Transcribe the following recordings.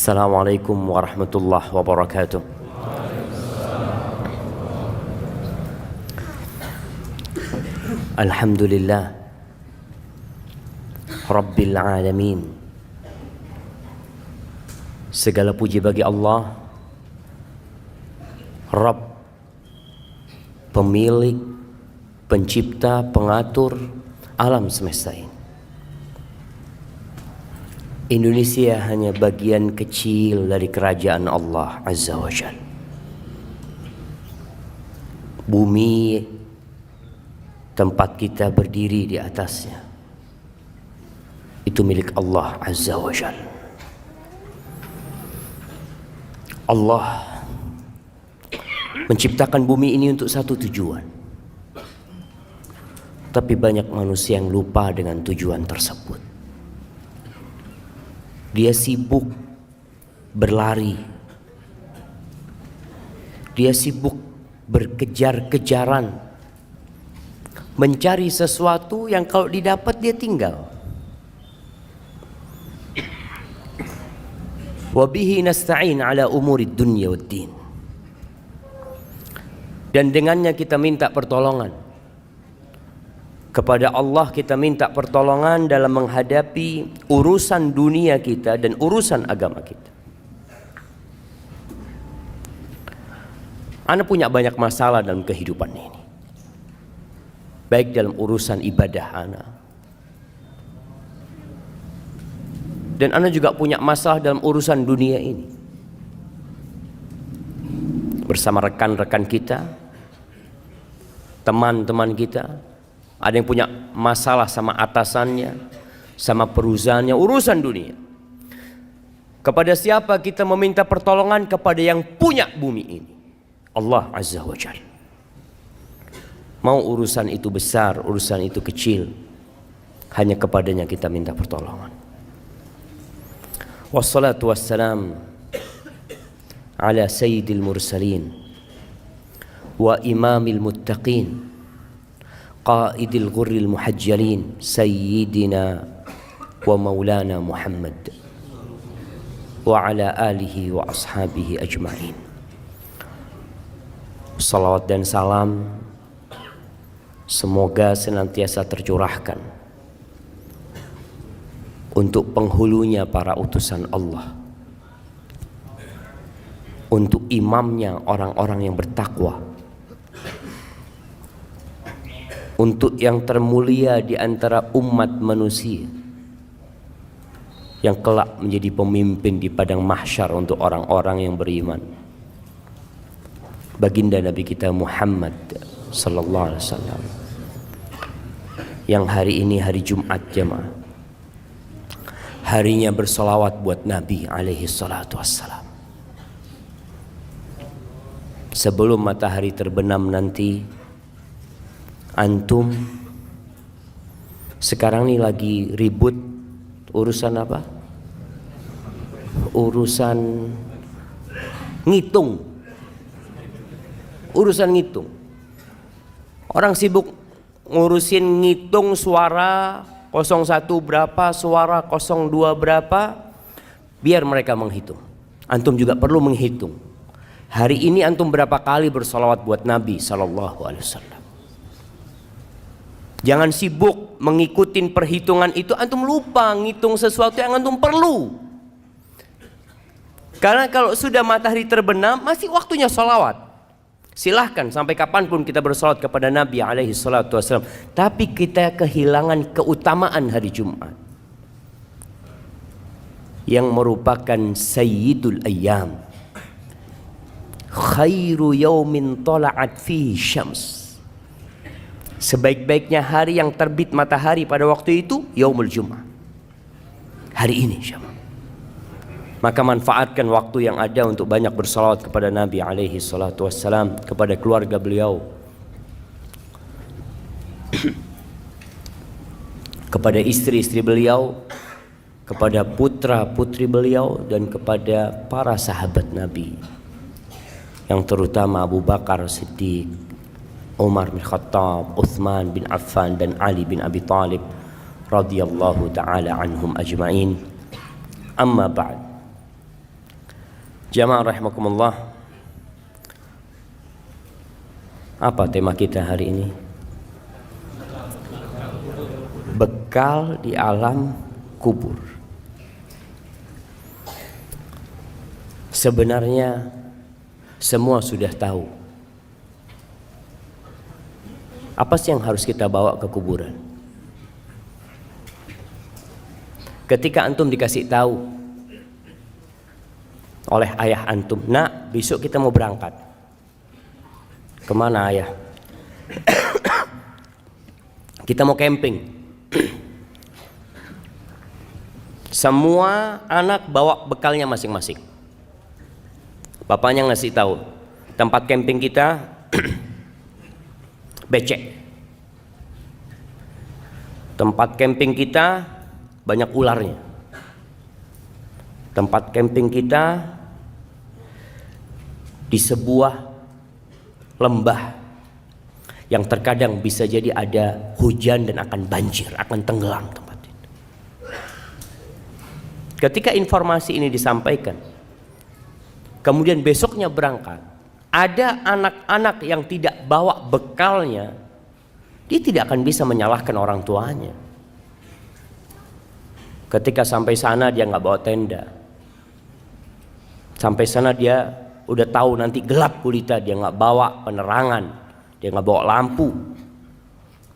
Assalamualaikum warahmatullahi wabarakatuh. Alhamdulillah Rabbil alamin. Segala puji bagi Allah, Rabb, pemilik, pencipta, pengatur alam semesta ini. Indonesia hanya bagian kecil dari kerajaan Allah Azza wa Jalla. Bumi tempat kita berdiri di atasnya itu milik Allah Azza wa Jalla. Allah menciptakan bumi ini untuk satu tujuan, tapi banyak manusia yang lupa dengan tujuan tersebut. Dia sibuk berlari, dia sibuk berkejar-kejaran, mencari sesuatu yang kalau didapat dia tinggal. Wabihi nasta'in ala umurid dunya waddin. Dan dengannya kita minta pertolongan. Kepada Allah kita minta pertolongan dalam menghadapi urusan dunia kita dan urusan agama kita. Ana punya banyak masalah dalam kehidupan ini, baik dalam urusan ibadah ana, dan ana juga punya masalah dalam urusan dunia ini. Bersama rekan-rekan kita, teman-teman kita, ada yang punya masalah sama atasannya, sama perusahaannya, urusan dunia. Kepada siapa kita meminta pertolongan? Kepada yang punya bumi ini, Allah Azza wa Jalla. Mau urusan itu besar, urusan itu kecil, hanya kepadanya kita minta pertolongan. Wassalatu wassalam ala sayyidil mursalin wa imamil muttaqin qaidil ghurril muhajjalin sayyidina wa maulana Muhammad wa ala alihi wa ashabihi ajma'in. Salawat dan salam semoga senantiasa tercurahkan untuk penghulunya para utusan Allah, untuk imamnya orang-orang yang bertakwa, untuk yang termulia di antara umat manusia yang kelak menjadi pemimpin di padang mahsyar untuk orang-orang yang beriman, baginda Nabi kita Muhammad sallallahu alaihi wasallam, yang hari ini hari Jumat jemaah, harinya bersolawat buat Nabi alaihi salatu wassalam. Sebelum matahari terbenam nanti, antum sekarang ini lagi ribut urusan apa? Urusan ngitung. Urusan ngitung. Orang sibuk ngurusin ngitung suara 01 berapa, suara 02 berapa, biar mereka menghitung. Antum juga perlu menghitung. Hari ini antum berapa kali bersolawat buat Nabi sallallahu alaihi wasallam. Jangan sibuk mengikuti perhitungan itu, antum lupa ngitung sesuatu yang antum perlu. Karena kalau sudah matahari terbenam, masih waktunya sholawat. Silahkan sampai kapanpun kita bersolawat kepada Nabi alaihi salatu wassalam. Tapi kita kehilangan keutamaan hari Jumat, yang merupakan sayyidul ayyam, khairu yaumin tala'at fihi syams. Sebaik-baiknya hari yang terbit matahari pada waktu itu yaumul Jum'ah, hari ini syama. Maka manfaatkan waktu yang ada untuk banyak bersalawat kepada Nabi alaihi salatu wassalam, kepada keluarga beliau, kepada istri-istri beliau, kepada putra-putri beliau, dan kepada para sahabat Nabi, yang terutama Abu Bakar Siddiq, Umar bin Khattab, Uthman bin Affan, dan Ali bin Abi Talib radhiyallahu ta'ala anhum ajma'in. Amma ba'd. Jamaah rahimakumullah. Apa tema kita hari ini? Bekal di alam kubur. Sebenarnya semua sudah tahu. Apa sih yang harus kita bawa ke kuburan? Ketika antum dikasih tahu oleh ayah antum, nak, besok kita mau berangkat. Kemana ayah? Kita mau camping. Semua anak bawa bekalnya masing-masing. Bapaknya ngasih tahu, tempat camping kita becek. Tempat camping kita banyak ularnya. Tempat camping kita di sebuah lembah yang terkadang bisa jadi ada hujan dan akan banjir, akan tenggelam tempat itu. Ketika informasi ini disampaikan, kemudian besoknya berangkat, ada anak-anak yang tidak bawa bekalnya, dia tidak akan bisa menyalahkan orang tuanya. Ketika sampai sana dia nggak bawa tenda. Sampai sana dia udah tahu nanti gelap gulita, dia nggak bawa penerangan, dia nggak bawa lampu.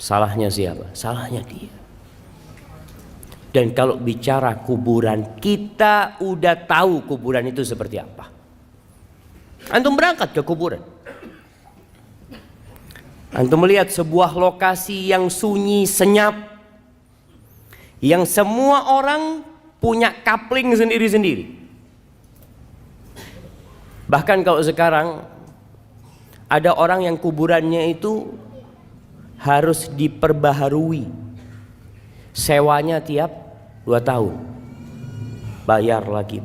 Salahnya siapa? Salahnya dia. Dan kalau bicara kuburan, kita udah tahu kuburan itu seperti apa. Antum berangkat ke kuburan, antum melihat sebuah lokasi yang sunyi, senyap, yang semua orang punya kapling sendiri-sendiri. Bahkan kalau sekarang ada orang yang kuburannya itu harus diperbaharui, sewanya tiap 2 tahun, bayar lagi.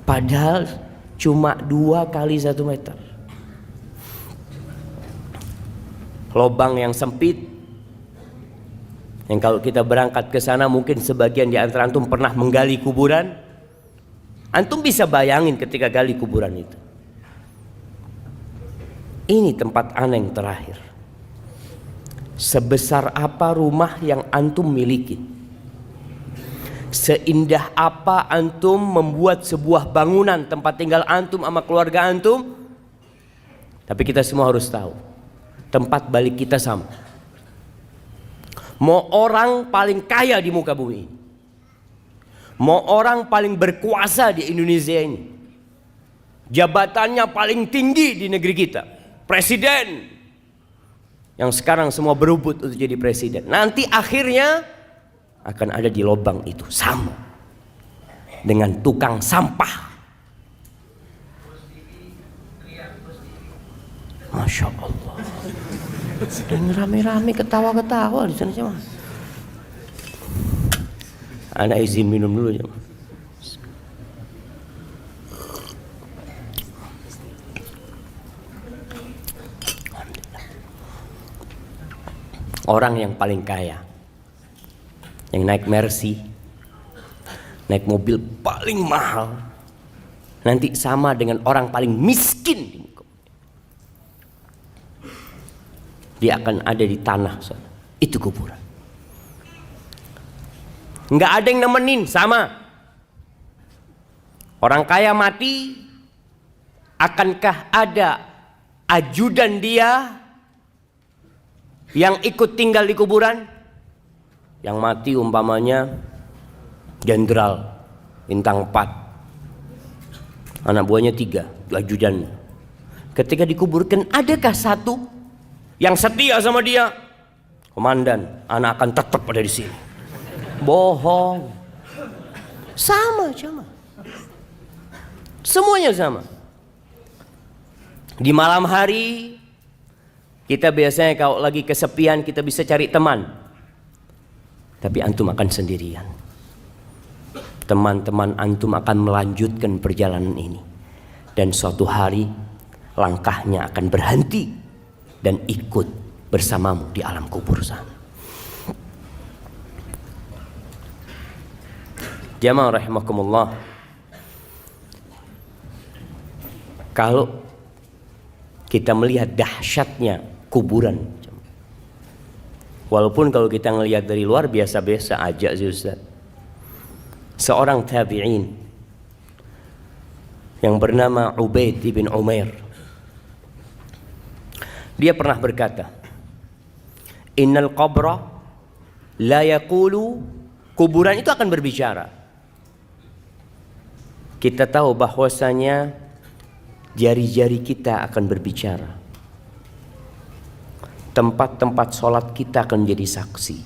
Padahal cuma 2 kali 1 meter. Lobang yang sempit, yang kalau kita berangkat ke sana mungkin sebagian di antara antum pernah menggali kuburan. Antum bisa bayangin ketika gali kuburan itu. Ini tempat ana yang terakhir. Sebesar apa rumah yang antum miliki? Seindah apa antum membuat sebuah bangunan tempat tinggal antum sama keluarga antum? Tapi kita semua harus tahu, tempat balik kita sama. Mau orang paling kaya di muka bumi ini, mau orang paling berkuasa di Indonesia ini, jabatannya paling tinggi di negeri kita, presiden, yang sekarang semua berebut untuk jadi presiden, nanti akhirnya akan ada di lubang itu, sama dengan tukang sampah. Masya Allah. Dan rame-rame ketawa-ketawa di sana cuma. Anak izin minum dulu ya. Orang yang paling kaya, yang naik Mercy, naik mobil paling mahal, nanti sama dengan orang paling miskin di muka. Dia akan ada di tanah sana. Itu kuburan. Nggak ada yang nemenin, sama. Orang kaya mati, akankah ada ajudan dia yang ikut tinggal di kuburan? Yang mati umpamanya jenderal bintang 4, anak buahnya 3, ajudannya. Ketika dikuburkan, adakah satu yang setia sama dia? Komandan, anak akan tetap ada di sini. Bohong. Sama. Semuanya sama. Di malam hari kita biasanya kalau lagi kesepian kita bisa cari teman. Tapi antum akan sendirian. Teman-teman antum akan melanjutkan perjalanan ini. Dan suatu hari langkahnya akan berhenti dan ikut bersamamu di alam kubur sana. Jamaah rahimakumullah. Kalau kita melihat dahsyatnya kuburan, walaupun kalau kita ngelihat dari luar biasa-biasa aja sih Ustaz. Seorang tabi'in yang bernama Ubaid ibn Umair, dia pernah berkata, innal qabra la yaqulu, kuburan itu akan berbicara. Kita tahu bahwasanya jari-jari kita akan berbicara. Tempat-tempat sholat kita akan jadi saksi.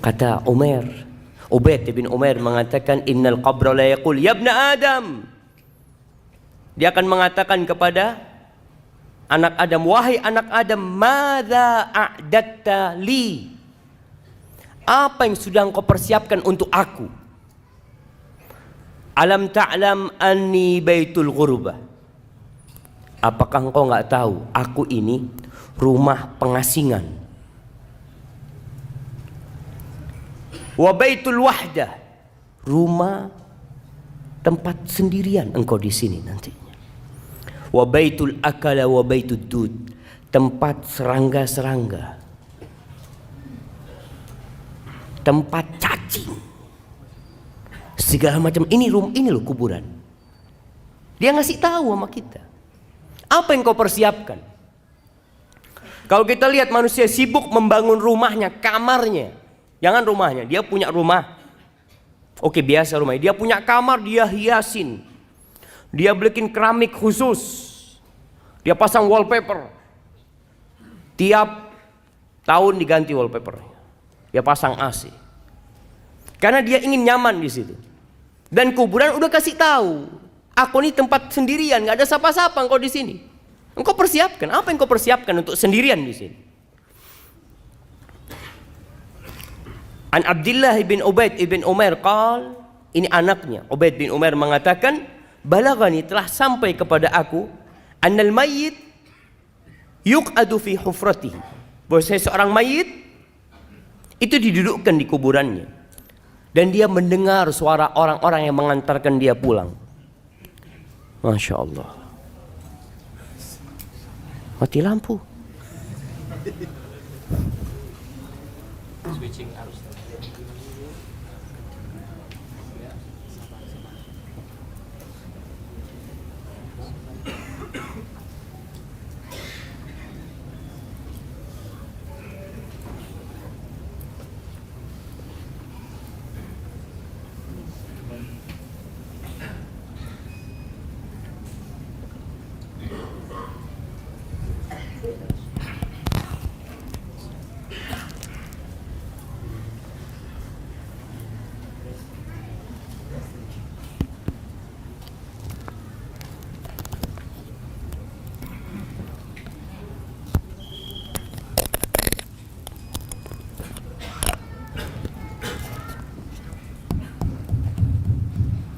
Kata Ubaid bin Umair mengatakan, innal qabra la yaqul ya ibna Adam. Dia akan mengatakan kepada anak Adam, wahai anak Adam, madza a'datta li? Apa yang sudah engkau persiapkan untuk aku? Alam ta'lam anni baitul ghurbah. Apakah engkau enggak tahu aku ini rumah pengasingan? Wa baitul wahdah, rumah tempat sendirian engkau di sini nantinya. Wa baitul akala wa baitud dud, tempat serangga-serangga, tempat cacing, segala macam. Ini loh kuburan. Dia ngasih tahu sama kita apa yang kau persiapkan. Kalau kita lihat manusia sibuk membangun rumahnya, kamarnya, jangan rumahnya, dia punya rumah. Oke, biasa rumahnya, dia punya kamar, dia hiasin, dia bikin keramik khusus, dia pasang wallpaper, tiap tahun diganti wallpaper, dia pasang AC, karena dia ingin nyaman di situ. Dan kuburan udah kasih tahu, aku ini tempat sendirian, nggak ada siapa-siapa engkau di sini. Engkau persiapkan apa yang kau persiapkan untuk sendirian di sini? An Abdullah bin Ubaid ibn Umair qal, ini anaknya Ubaid bin Umair mengatakan, balagani, telah sampai kepada aku, annal mayyit yuq'adu fi hufratihi, bahwa seorang mayit itu didudukkan di kuburannya dan dia mendengar suara orang-orang yang mengantarkan dia pulang. Masya Allah. Mati lampu. Switching arus.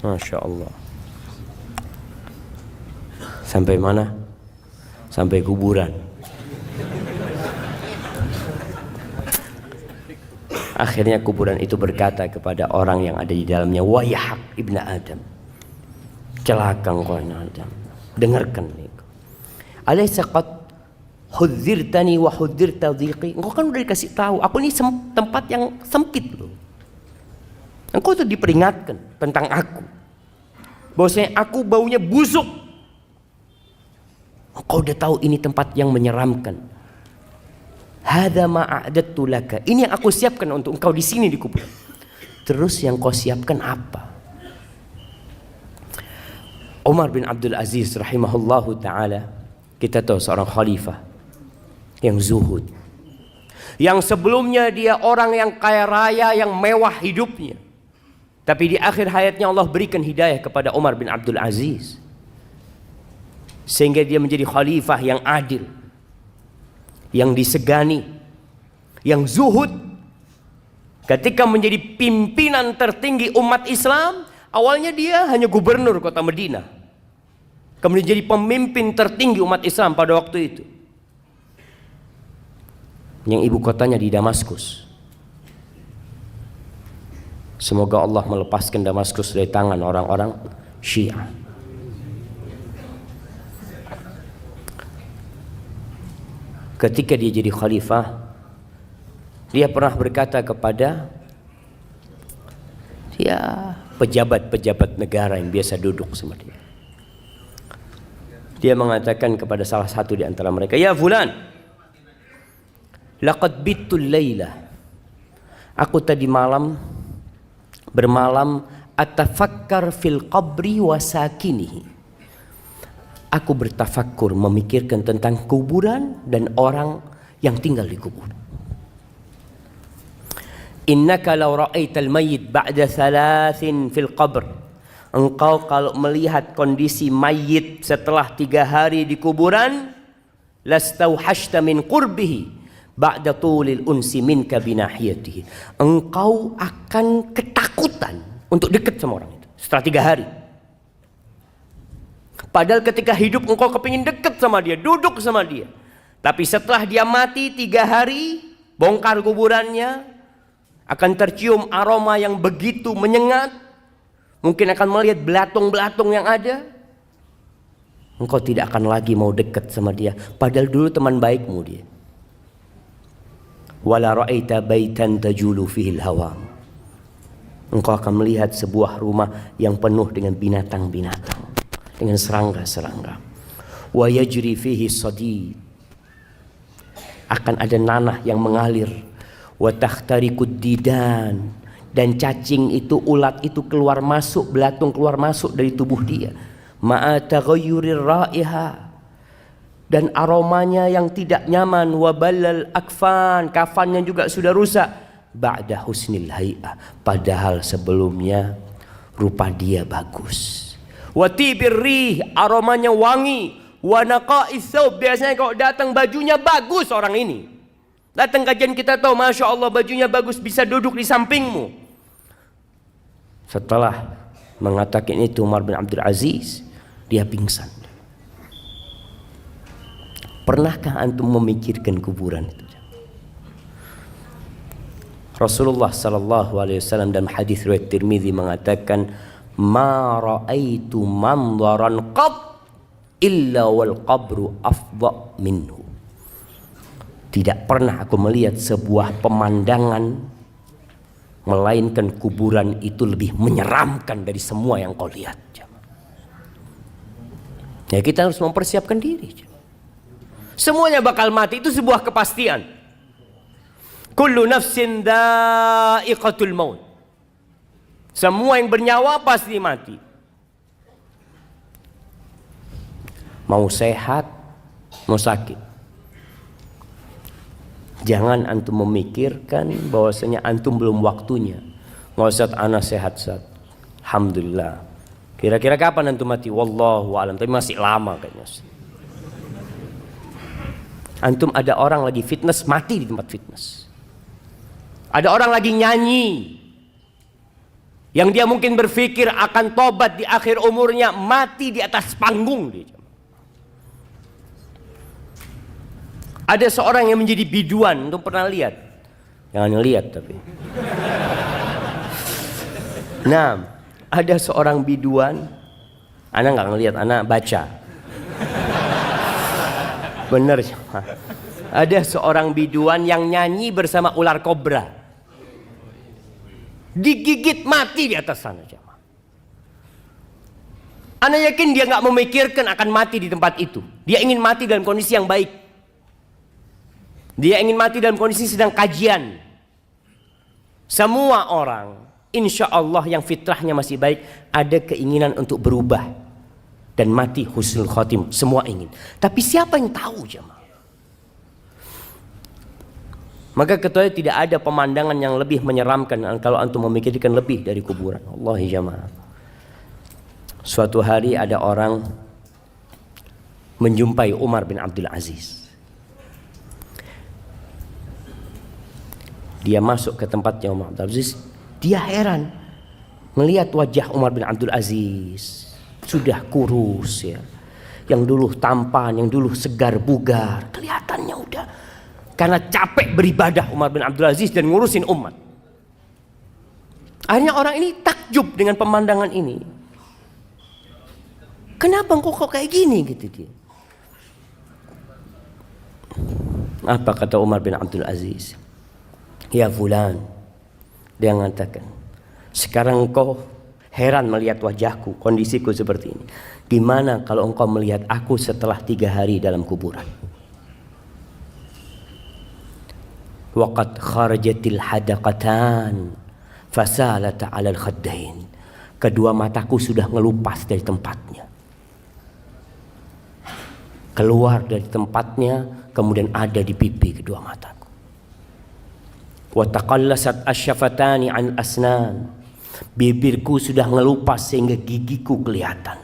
Masya Allah. Sampai mana? Sampai kuburan. Akhirnya kuburan itu berkata kepada orang yang ada di dalamnya, wayhak ibnu Adam, celaka engkau Adam, dengarkan itu. Alaysa qad hudzirtani wa hudzirta dhiqi? Engkau kan udah dikasih tahu, aku ini tempat yang sempit loh. Engkau tuh diperingatkan tentang aku, bahwasanya aku baunya busuk. Engkau udah tahu ini tempat yang menyeramkan. Hadza ma a'dattu laka, ini yang aku siapkan untuk engkau di sini di kuburan. Terus yang kau siapkan apa? Umar bin Abdul Aziz rahimahullahu taala, kita tahu seorang khalifah yang zuhud, yang sebelumnya dia orang yang kaya raya, yang mewah hidupnya. Tapi di akhir hayatnya Allah berikan hidayah kepada Umar bin Abdul Aziz, sehingga dia menjadi khalifah yang adil, yang disegani, yang zuhud. Ketika menjadi pimpinan tertinggi umat Islam, awalnya dia hanya gubernur kota Madinah, kemudian jadi pemimpin tertinggi umat Islam pada waktu itu, yang ibu kotanya di Damaskus. Semoga Allah melepaskan Damaskus dari tangan orang-orang Syiah. ketika dia jadi khalifah, dia pernah berkata kepada pejabat-pejabat negara yang biasa duduk sama dia. Dia mengatakan kepada salah satu di antara mereka, "Ya fulan, laqad bittul lailah." Aku tadi bermalam atafakkar fil qabri wa sakinihi. Aku bertafakkur, memikirkan tentang kuburan dan orang yang tinggal di kubur. Innaka law ra'aital mayyit ba'da thalathin fil qabr. Engkau kalau melihat kondisi mayit setelah 3 hari di kuburan, lastauhashta min qurbihi ba'da tulil unsi minka binahiyatihi. Engkau akan ketakutan untuk dekat sama orang itu setelah 3 hari. Padahal ketika hidup engkau kepingin dekat sama dia, duduk sama dia. Tapi setelah dia mati 3 hari, bongkar kuburannya, akan tercium aroma yang begitu menyengat. Mungkin akan melihat belatung-belatung yang ada. Engkau tidak akan lagi mau dekat sama dia. Padahal dulu teman baikmu dia. Wala ra'aita baitan tajulu fihil hawam. Engkau akan melihat sebuah rumah yang penuh dengan binatang-binatang, dengan serangga-serangga. Wa yajri fihi sadid. Akan ada nanah yang mengalir. Wa takhtarikud didan, dan cacing itu, ulat itu keluar masuk, belatung keluar masuk dari tubuh dia. Ma'a taghayyurir raiha, dan aromanya yang tidak nyaman. Wa balal akfan, kafannya juga sudah rusak. Ba'da husnil hay'ah, padahal sebelumnya rupa dia bagus. Wa tibir rih, aromanya wangi. Wa naqa'is thawb, biasanya kalau datang bajunya bagus orang ini. Datang kajian kita tahu, Masya Allah bajunya bagus, bisa duduk di sampingmu. Setelah mengatakan itu Umar bin Abdul Aziz, dia pingsan. Pernahkah antum memikirkan kuburan itu? Rasulullah sallallahu alaihi wasallam dalam hadis riwayat Tirmizi mengatakan, "Ma ra'aitu manzaran qat illa wal qabru afdha minhu." Tidak pernah aku melihat sebuah pemandangan melainkan kuburan itu lebih menyeramkan dari semua yang kau lihat. Ya, kita harus mempersiapkan diri. Semuanya bakal mati, itu sebuah kepastian. Kullu nafsin dha'iqatul maut. Semua yang bernyawa pasti mati. Mau sehat, mau sakit. Jangan antum memikirkan bahwasanya antum belum waktunya. Nggak usah, ana sehat saat. Alhamdulillah. Kira-kira kapan antum mati? Wallahu a'lam. Tapi masih lama kayaknya. Antum ada orang lagi fitness, mati di tempat fitness. Ada orang lagi nyanyi, yang dia mungkin berpikir akan tobat di akhir umurnya, mati di atas panggung dia. Ada seorang yang menjadi biduan, antum pernah lihat? Jangan lihat tapi. Nah, ada seorang biduan, ana nggak ngelihat, ana baca. Bener. Ada seorang biduan yang nyanyi bersama ular kobra. Digigit mati di atas sana. Ana yakin dia nggak memikirkan akan mati di tempat itu. Dia ingin mati dalam kondisi yang baik. Dia ingin mati dalam kondisi sedang kajian. Semua orang, insya Allah yang fitrahnya masih baik, ada keinginan untuk berubah dan mati husnul khotim. Semua ingin. Tapi siapa yang tahu jemaah? Maka kecuali tidak ada pemandangan yang lebih menyeramkan kalau antum memikirkan lebih dari kuburan. Wallahi jemaah. Suatu hari ada orang menjumpai Umar bin Abdul Aziz. Dia masuk ke tempatnya Umar bin Abdul Aziz. Dia heran melihat wajah Umar bin Abdul Aziz. Sudah kurus ya. Yang dulu tampan, yang dulu segar bugar. Kelihatannya udah. Karena capek beribadah Umar bin Abdul Aziz dan ngurusin umat. Akhirnya orang ini takjub dengan pemandangan ini. Kenapa kok kayak gini gitu dia. Apa kata Umar bin Abdul Aziz? Ya fulan, dia mengatakan, sekarang engkau heran melihat wajahku, kondisiku seperti ini. Gimana kalau engkau melihat aku setelah 3 hari dalam kuburan? Waqad kharajatil hadaqatan fasalata 'alal khaddain. Kedua mataku sudah ngelupas dari tempatnya. Keluar dari tempatnya, kemudian ada di pipi kedua mataku. Wa taqallasat asyafatani an asnan. Bibirku sudah ngelupas sehingga gigiku kelihatan.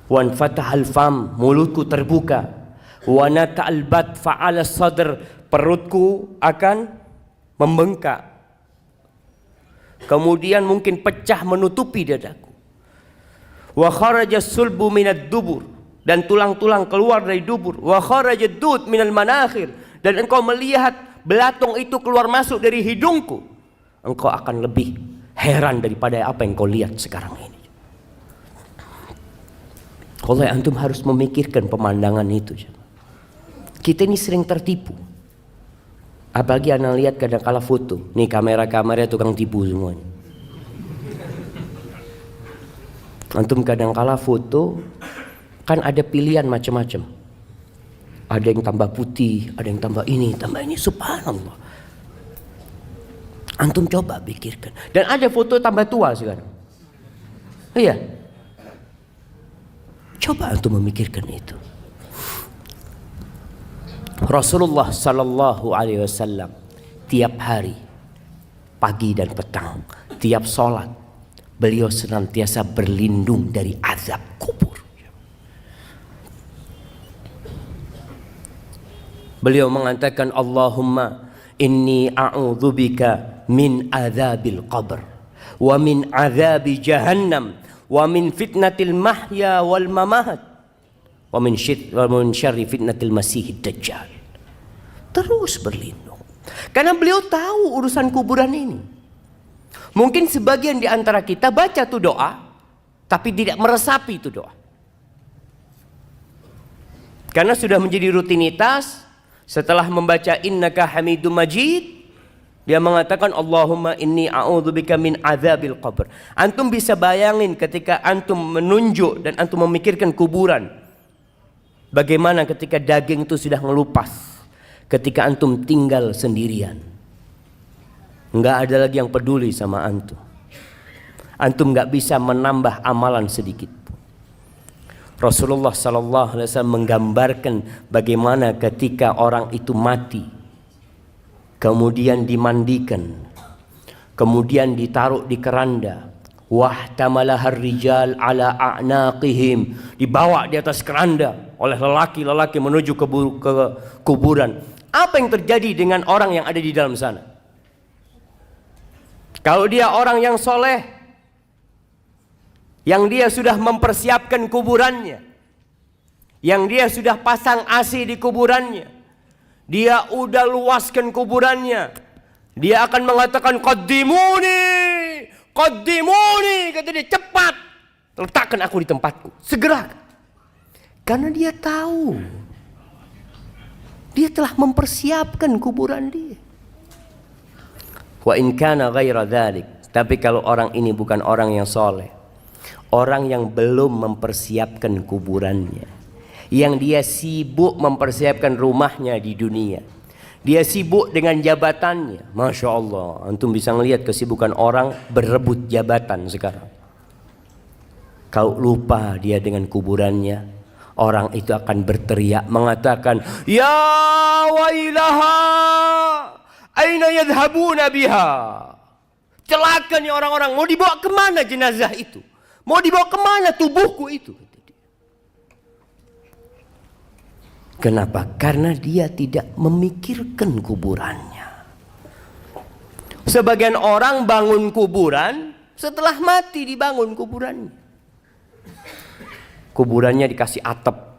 Wan fatahal fam, mulutku terbuka. Wa nata'al bat fa'ala sadr, perutku akan membengkak. Kemudian mungkin pecah menutupi dadaku. Wa kharaja sulbu minad dubur, dan tulang-tulang keluar dari dubur. Wa kharaja dud minal manakhir, dan engkau melihat belatung itu keluar masuk dari hidungku. Engkau akan lebih heran daripada apa yang kau lihat sekarang ini. Kalau antum harus memikirkan pemandangan itu. Kita ini sering tertipu. Apalagi anda lihat kadang-kala foto. Nih kamera-kamera tukang tipu semuanya. Antum kadang-kala foto kan ada pilihan macam-macam. Ada yang tambah putih, ada yang tambah ini, subhanallah. Antum coba pikirkan. Dan ada foto tambah tua sekarang. Iya. Coba antum memikirkan itu. Rasulullah sallallahu alaihi wasallam tiap hari, pagi dan petang, tiap sholat, beliau senantiasa berlindung dari azab kubur. Beliau mengatakan, Allahumma inni a'udzubika min azabil qabr wa min azabi jahannam wa min fitnatil mahya wal mamat wa min syarri fitnatil masihid dajjal. Terus berlindung. Karena beliau tahu urusan kuburan ini. Mungkin sebagian di antara kita baca tuh doa, tapi tidak meresapi itu doa. Karena sudah menjadi rutinitas, setelah membaca innaka hamidum majid, dia mengatakan Allahumma inni a'udzubika min azabil qabr. Antum bisa bayangin ketika antum menunjuk dan antum memikirkan kuburan. Bagaimana ketika daging itu sudah ngelupas. Ketika antum tinggal sendirian. Enggak ada lagi yang peduli sama antum. Antum enggak bisa menambah amalan sedikit. Rasulullah sallallahu alaihi wasallam menggambarkan bagaimana ketika orang itu mati, kemudian dimandikan, kemudian ditaruh di keranda, wahtamalahar rijal ala a'naqihim, dibawa di atas keranda oleh lelaki-lelaki menuju ke kuburan. Apa yang terjadi dengan orang yang ada di dalam sana? Kalau dia orang yang soleh, yang dia sudah mempersiapkan kuburannya, yang dia sudah pasang AC di kuburannya, dia udah luaskan kuburannya, dia akan mengatakan qaddimuni, qaddimuni, kata dia, cepat letakkan aku di tempatku, segera. Karena dia tahu dia telah mempersiapkan kuburan dia. Wa in kana ghaira dzalik, tapi kalau orang ini bukan orang yang soleh, orang yang belum mempersiapkan kuburannya, yang dia sibuk mempersiapkan rumahnya di dunia, dia sibuk dengan jabatannya. Masya Allah, antum bisa melihat kesibukan orang berebut jabatan sekarang. Kau lupa dia dengan kuburannya, orang itu akan berteriak mengatakan, ya wailaha, aina yadhhabuna biha. Celaka nih orang-orang, mau dibawa kemana jenazah itu? Mau dibawa kemana tubuhku itu? Kenapa? Karena dia tidak memikirkan kuburannya. Sebagian orang bangun kuburan, setelah mati dibangun kuburannya. Kuburannya dikasih atap.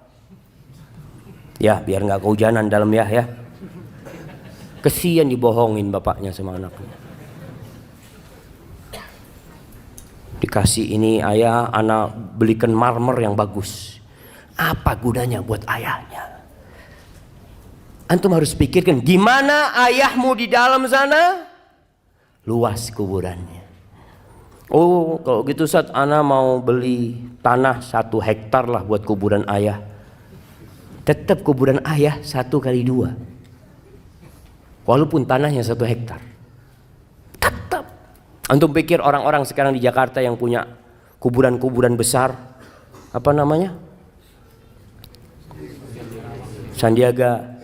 Ya, biar nggak kehujanan dalam ya. Kesian dibohongin bapaknya sama anaknya. Dikasih ini, ayah, anak belikan marmer yang bagus. Apa gunanya buat ayahnya? Antum harus pikirkan, gimana ayahmu di dalam sana? Luas kuburannya. Oh, kalau gitu Ustaz, ana mau beli tanah 1 hektar lah buat kuburan ayah. Tetap kuburan ayah 1x2. Walaupun tanahnya 1 hektar. Tetap. Antum pikir orang-orang sekarang di Jakarta yang punya kuburan-kuburan besar, apa namanya? Sandiago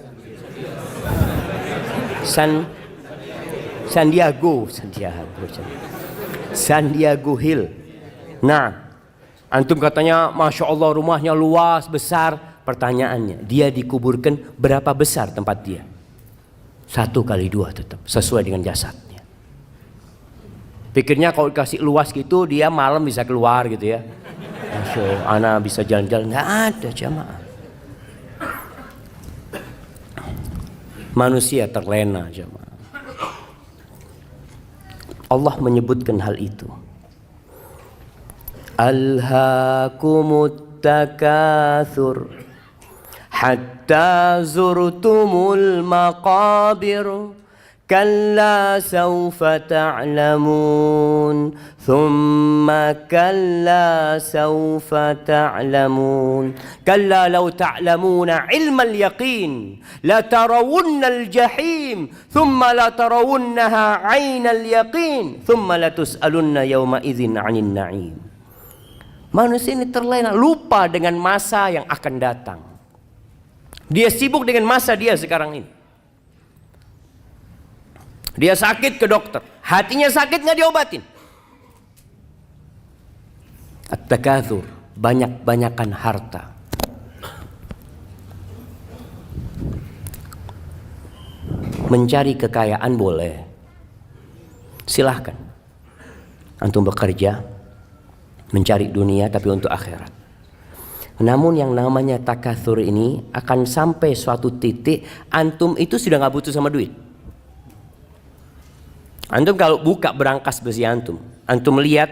Hill. Nah, antum katanya Masya Allah rumahnya luas, besar. Pertanyaannya, dia dikuburkan berapa besar tempat dia? 1x2 tetap, sesuai dengan jasadnya. Pikirnya kalau dikasih luas gitu, dia malam bisa keluar gitu ya. Masya Allah, ana bisa jalan-jalan. Nggak ada jamaah. Manusia terlena jamaah. Allah menyebutkan hal itu. Alhaakumut takatsur hatta zurtumul maqabir kalla sawfa ta'lamun thumma kalla sawfa ta'lamun kalla law ta'lamuna ilmal yaqin la tarawunnal jahim thumma la tarawunnaha 'ainal yaqin thumma la tus'alunna yawma idzin 'anil na'im. Manusia ini terlena, lupa dengan masa yang akan datang. Dia sibuk dengan masa dia sekarang ini. Dia sakit ke dokter, hatinya sakit nggak diobatin. At-takatsur, banyak-banyakan harta. Mencari kekayaan boleh, silahkan. Antum bekerja, mencari dunia tapi untuk akhirat. Namun yang namanya takatsur ini akan sampai suatu titik antum itu sudah nggak butuh sama duit. Antum kalau buka berangkas besi antum lihat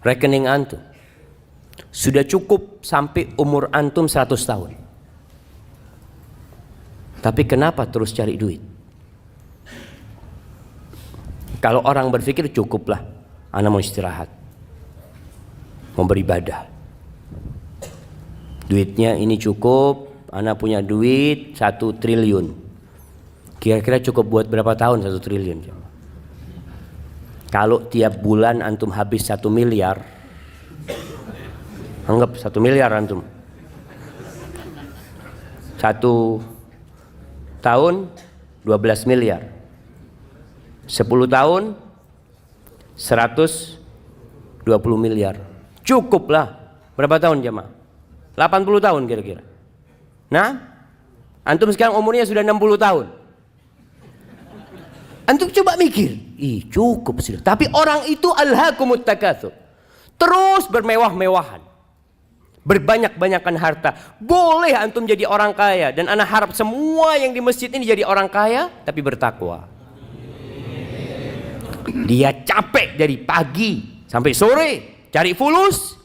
rekening antum sudah cukup sampai umur antum 100 tahun. Tapi kenapa terus cari duit? Kalau orang berpikir cukuplah, ana mau istirahat, mau beribadah. Duitnya ini cukup, ana punya duit 1 triliun. Kira-kira cukup buat berapa tahun 1 triliun? Kalau tiap bulan antum habis 1 miliar, anggap 1 miliar antum. 1 tahun 12 miliar. 10 tahun 120 miliar. Cukup lah. Berapa tahun jemaah? 80 tahun kira-kira. Nah, antum sekarang umurnya sudah 60 tahun. Antum coba mikir, cukup sudah. Tapi orang itu alhaakumut takatsur. Terus bermewah-mewahan. Berbanyak-banyakan harta. Boleh antum jadi orang kaya. Dan ana harap semua yang di masjid ini jadi orang kaya, tapi bertakwa. Dia capek dari pagi sampai sore, cari fulus.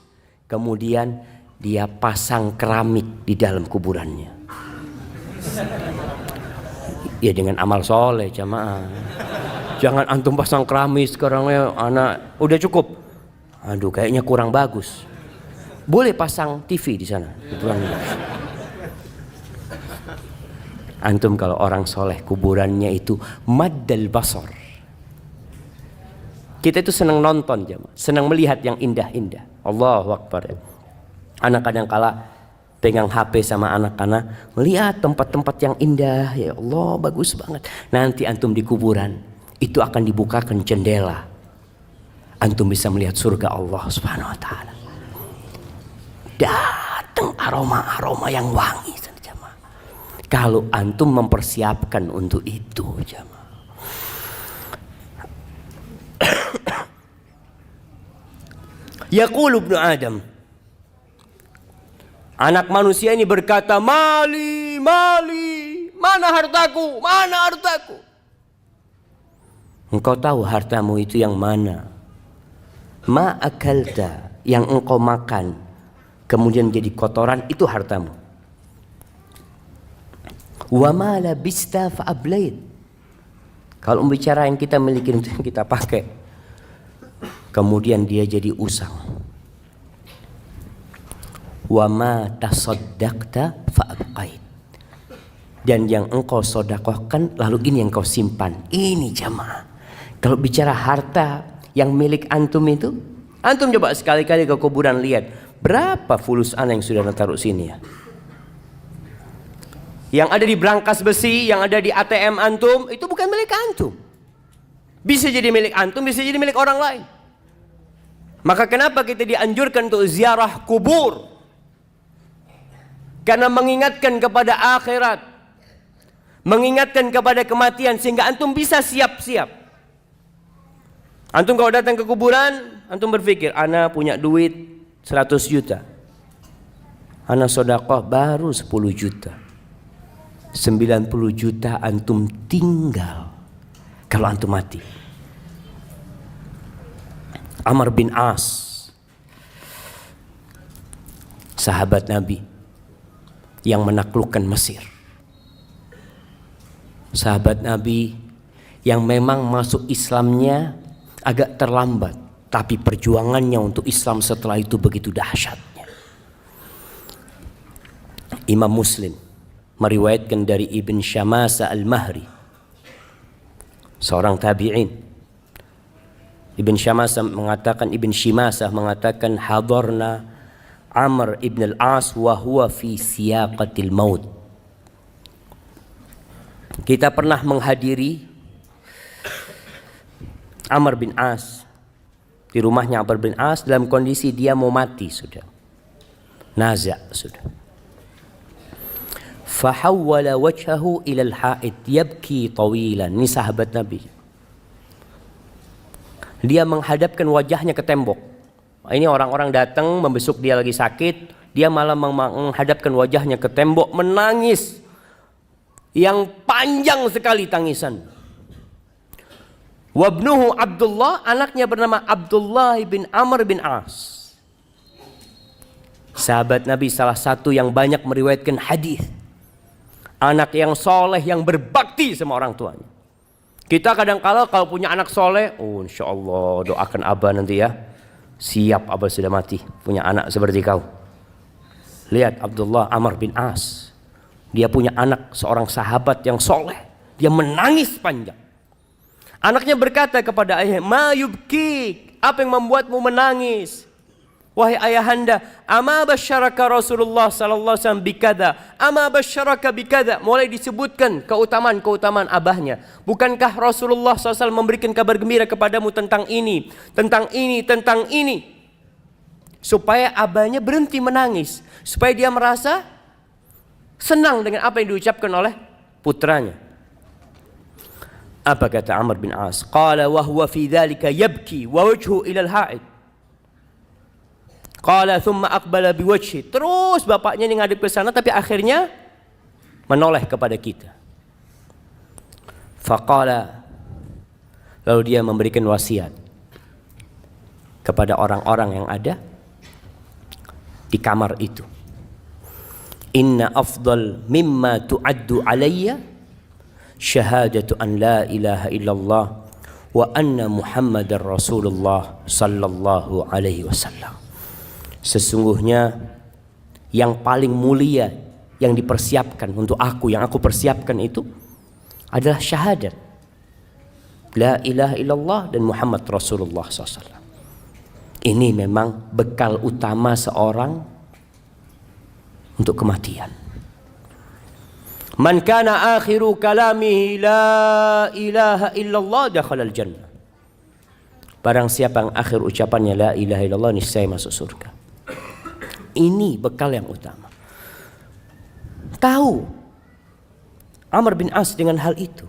Kemudian dia pasang keramik di dalam kuburannya. Ya dengan amal soleh jamaah. Jangan antum pasang keramik sekarang ya anak udah cukup. Aduh kayaknya kurang bagus. Boleh pasang TV di sana. Antum kalau orang soleh kuburannya itu maddal basar. Kita itu senang nonton jamaah, senang melihat yang indah-indah. Allahu Akbar. Anak kadang kala pegang HP sama anak-anak, melihat tempat-tempat yang indah, ya Allah bagus banget. Nanti antum di kuburan, itu akan dibukakan jendela. Antum bisa melihat surga Allah Subhanahu wa taala. Datang aroma-aroma yang wangi jamaah. Kalau antum mempersiapkan untuk itu jamaah. Yaqulu ibnu Adam, anak manusia ini berkata, mali, mana hartaku, mana hartaku? Engkau tahu hartamu itu yang mana? Ma akalta, yang engkau makan, kemudian menjadi kotoran, itu hartamu. Wa ma labista fa ablait. Kalau bicara yang kita miliki itu yang kita pakai, kemudian dia jadi usang. Wa ma tasaddaqta fa abqait. Dan yang engkau sedekahkan lalu ini yang kau simpan. Ini jamaah. Kalau bicara harta yang milik antum itu, antum coba sekali-kali ke kuburan lihat berapa fulus ana yang sudah taruh sini ya. Yang ada di brankas besi, yang ada di ATM antum, itu bukan milik antum. Bisa jadi milik antum, bisa jadi milik orang lain. Maka kenapa kita dianjurkan untuk ziarah kubur? Karena mengingatkan kepada akhirat, mengingatkan kepada kematian, sehingga antum bisa siap-siap. Antum kalau datang ke kuburan, antum berpikir, ana punya duit 100 juta. Ana sedekah baru 10 juta. 90 juta antum tinggal kalau antum mati. Amr bin As, sahabat Nabi yang menaklukkan Mesir. Sahabat Nabi yang memang masuk Islamnya agak terlambat, tapi perjuangannya untuk Islam setelah itu begitu dahsyatnya. Imam Muslim meriwayatkan dari Ibn Syamasa al-Mahri, seorang tabi'in. Ibn Syamasa mengatakan hadarna Amr ibn al-As wa huwa fi siyaqatil maut. Kita pernah menghadiri Amr bin As di rumahnya. Amr bin As dalam kondisi dia mau mati sudah, naza sudah. Fahawwala wajhahu ila al-ha'id yabki tawilan. Ini sahabat Nabi. Dia menghadapkan wajahnya ke tembok. Ini orang-orang datang membesuk dia lagi sakit, dia malah menghadapkan wajahnya ke tembok, menangis yang panjang sekali tangisan. Wabnuhu Abdullah, anaknya bernama Abdullah bin Amr bin As. Sahabat Nabi salah satu yang banyak meriwayatkan hadis. Anak yang soleh, yang berbakti sama orang tuanya. Kita kadang-kala kalau punya anak soleh, oh insya Allah doakan abah nanti ya. Siap abah sudah mati, punya anak seperti kau. Lihat Abdullah Amr bin As. Dia punya anak seorang sahabat yang soleh. Dia menangis panjang. Anaknya berkata kepada ayah, ma yubkik, apa yang membuatmu menangis? Wahai ayahanda, ama basyaraka Rasulullah sallallahu alaihi wasallam bikada, ama basyaraka bikada. Mulai disebutkan keutamaan-keutamaan abahnya. Bukankah Rasulullah SAW memberikan kabar gembira kepadamu tentang ini, tentang ini, tentang ini? Supaya abahnya berhenti menangis, supaya dia merasa senang dengan apa yang diucapkan oleh putranya. Apa kata Amr bin As? Qala wa huwa fi dhalika yabki wa wajhu ila al-ha'id. Qala thumma aqbala biwajhi. Terus bapaknya ini ngadep ke sana, tapi akhirnya menoleh kepada kita. Faqala, lalu dia memberikan wasiat kepada orang-orang yang ada di kamar itu. Inna afdal mimma tu'addu alayya syahadatu an la ilaha illallah wa anna Muhammadar Rasulullah sallallahu alaihi wasallam. Sesungguhnya yang paling mulia yang dipersiapkan untuk aku, yang aku persiapkan itu adalah syahadat la ilaha illallah dan Muhammad Rasulullah SAW. Ini memang bekal utama seorang untuk kematian. Man kana akhiru kalamihi la ilaha illallah dakhala al-jannah. Barang siapa yang akhir ucapannya la ilaha illallah, niscaya masuk surga. Ini bekal yang utama. Tahu Amr bin As dengan hal itu.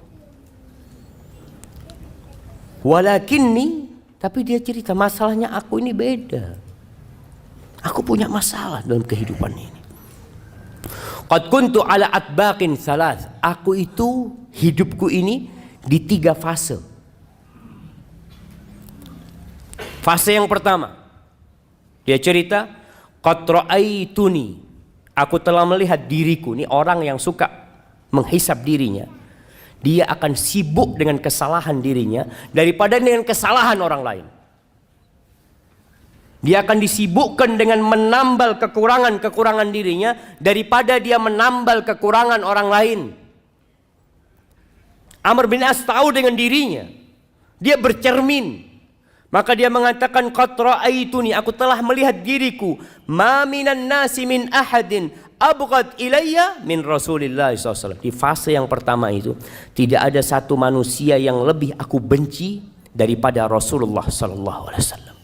Walakinni, tapi dia cerita masalahnya aku ini beda. Aku punya masalah dalam kehidupan ini. Qad kuntu ala atbaqin thalath. Aku itu hidupku ini di 3 fase. Fase yang pertama, dia cerita, qad ra'aituni, aku telah melihat diriku, ini orang yang suka menghisap dirinya, dia akan sibuk dengan kesalahan dirinya daripada dengan kesalahan orang lain. Dia akan disibukkan dengan menambal kekurangan-kekurangan dirinya daripada dia menambal kekurangan orang lain. Amr bin As tahu dengan dirinya. Dia bercermin. Maka dia mengatakan, qad ra'aituni, aku telah melihat diriku, ma minan nasi min ahadin abghad ilayya min Rasulillah SAW. Di fase yang pertama itu, tidak ada satu manusia yang lebih aku benci daripada Rasulullah SAW.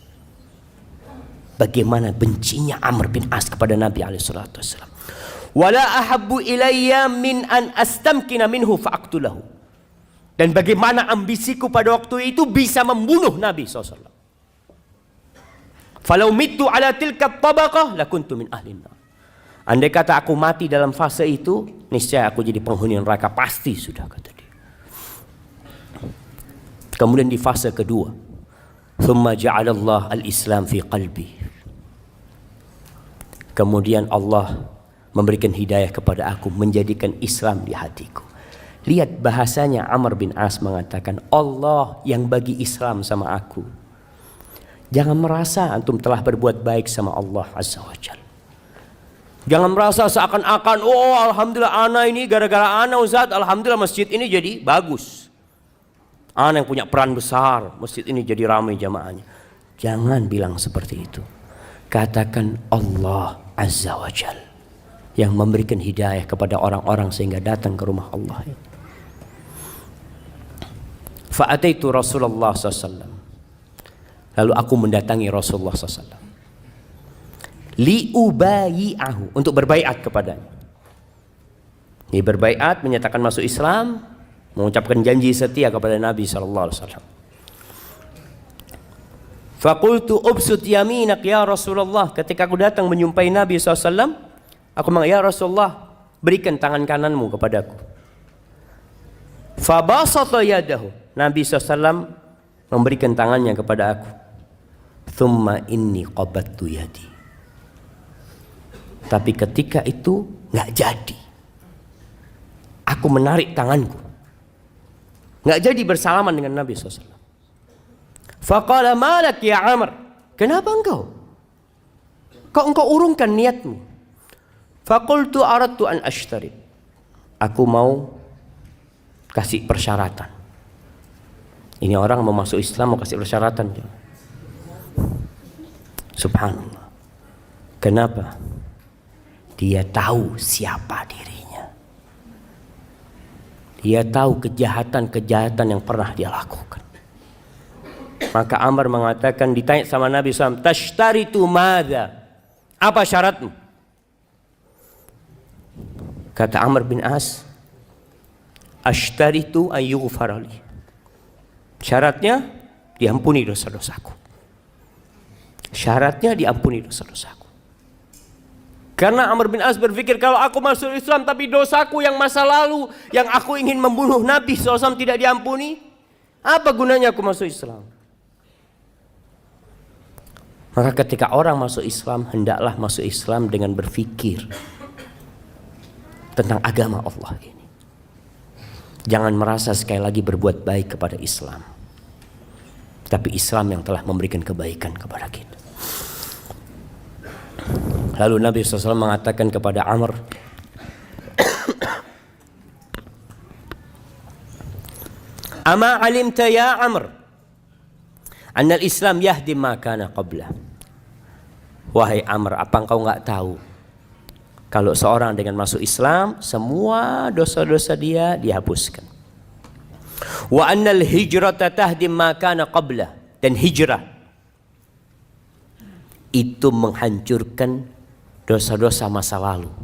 Bagaimana bencinya Amr bin As kepada Nabi SAW. Wala ahabbu ilayya min an astamkina minhu fa'aqtulahu. Dan bagaimana ambisiku pada waktu itu bisa membunuh Nabi SAW. Falau mittu ala tilka tabaqah lakuntu min ahlin nar. Andai kata aku mati dalam fase itu, niscaya aku jadi penghuni neraka, pasti sudah, kata dia. Kemudian di fase kedua, thumma ja'alallah al-islam fi qalbi. Kemudian Allah memberikan hidayah kepada aku, menjadikan Islam di hatiku. Lihat bahasanya, Amr bin As mengatakan, Allah yang bagi Islam sama aku. Jangan merasa antum telah berbuat baik sama Allah Azza wa Jalla. Jangan merasa seakan-akan, oh alhamdulillah ana ini gara-gara ana Ustaz, alhamdulillah masjid ini jadi bagus. Ana yang punya peran besar, masjid ini jadi ramai jamaahnya. Jangan bilang seperti itu. Katakan Allah Azza wa Jalla yang memberikan hidayah kepada orang-orang sehingga datang ke rumah Allah ini. Fa'ataitu Rasulullah SAW. Lalu aku mendatangi Rasulullah SAW. Liubayi'ahu, untuk berbaiat kepadanya. Dia berbaiat, menyatakan masuk Islam, mengucapkan janji setia kepada Nabi SAW. Faqultu ubsut yaminak ya Rasulullah. Ketika aku datang menyumpai Nabi SAW, aku mengatakan, ya Rasulullah, berikan tangan kananmu kepadaku. Fabasata yadahu. Nabi SAW memberikan tangannya kepada aku. Thumma inni qabattu yadi. Tapi ketika itu nggak jadi. Aku menarik tanganku. Nggak jadi bersalaman dengan Nabi SAW. Faqala malak ya Amr. Kenapa engkau? Kok engkau urungkan niatmu? Faqultu aradtu an ashtarit. Aku mau kasih persyaratan. Ini orang mau masuk Islam mau kasih persyaratan. Subhanallah. Kenapa? Dia tahu siapa dirinya. Dia tahu kejahatan-kejahatan yang pernah dia lakukan. Maka Amr mengatakan, ditanya sama Nabi SAW, tashtaritu madza? Apa syaratmu? Kata Amr bin As, ashtaritu an yughfara li. Syaratnya diampuni dosa-dosaku. Syaratnya diampuni dosa-dosaku. Karena Amr bin As berpikir, kalau aku masuk Islam tapi dosaku yang masa lalu, yang aku ingin membunuh Nabi SAW tidak diampuni, apa gunanya aku masuk Islam? Maka ketika orang masuk Islam, hendaklah masuk Islam dengan berpikir tentang agama Allah ini. Jangan merasa sekali lagi berbuat baik kepada Islam, tapi Islam yang telah memberikan kebaikan kepada kita. Lalu Nabi SAW mengatakan kepada Amr, Ama alimta ya Amr, anna al-Islam yahdi ma kana qabla. Wahai Amr, apa engkau enggak tahu kalau seorang dengan masuk Islam, semua dosa-dosa dia dihapuskan. Wa anna al-hijrata tahdi ma kana qabla, dan hijrah itu menghancurkan dosa-dosa masa lalu.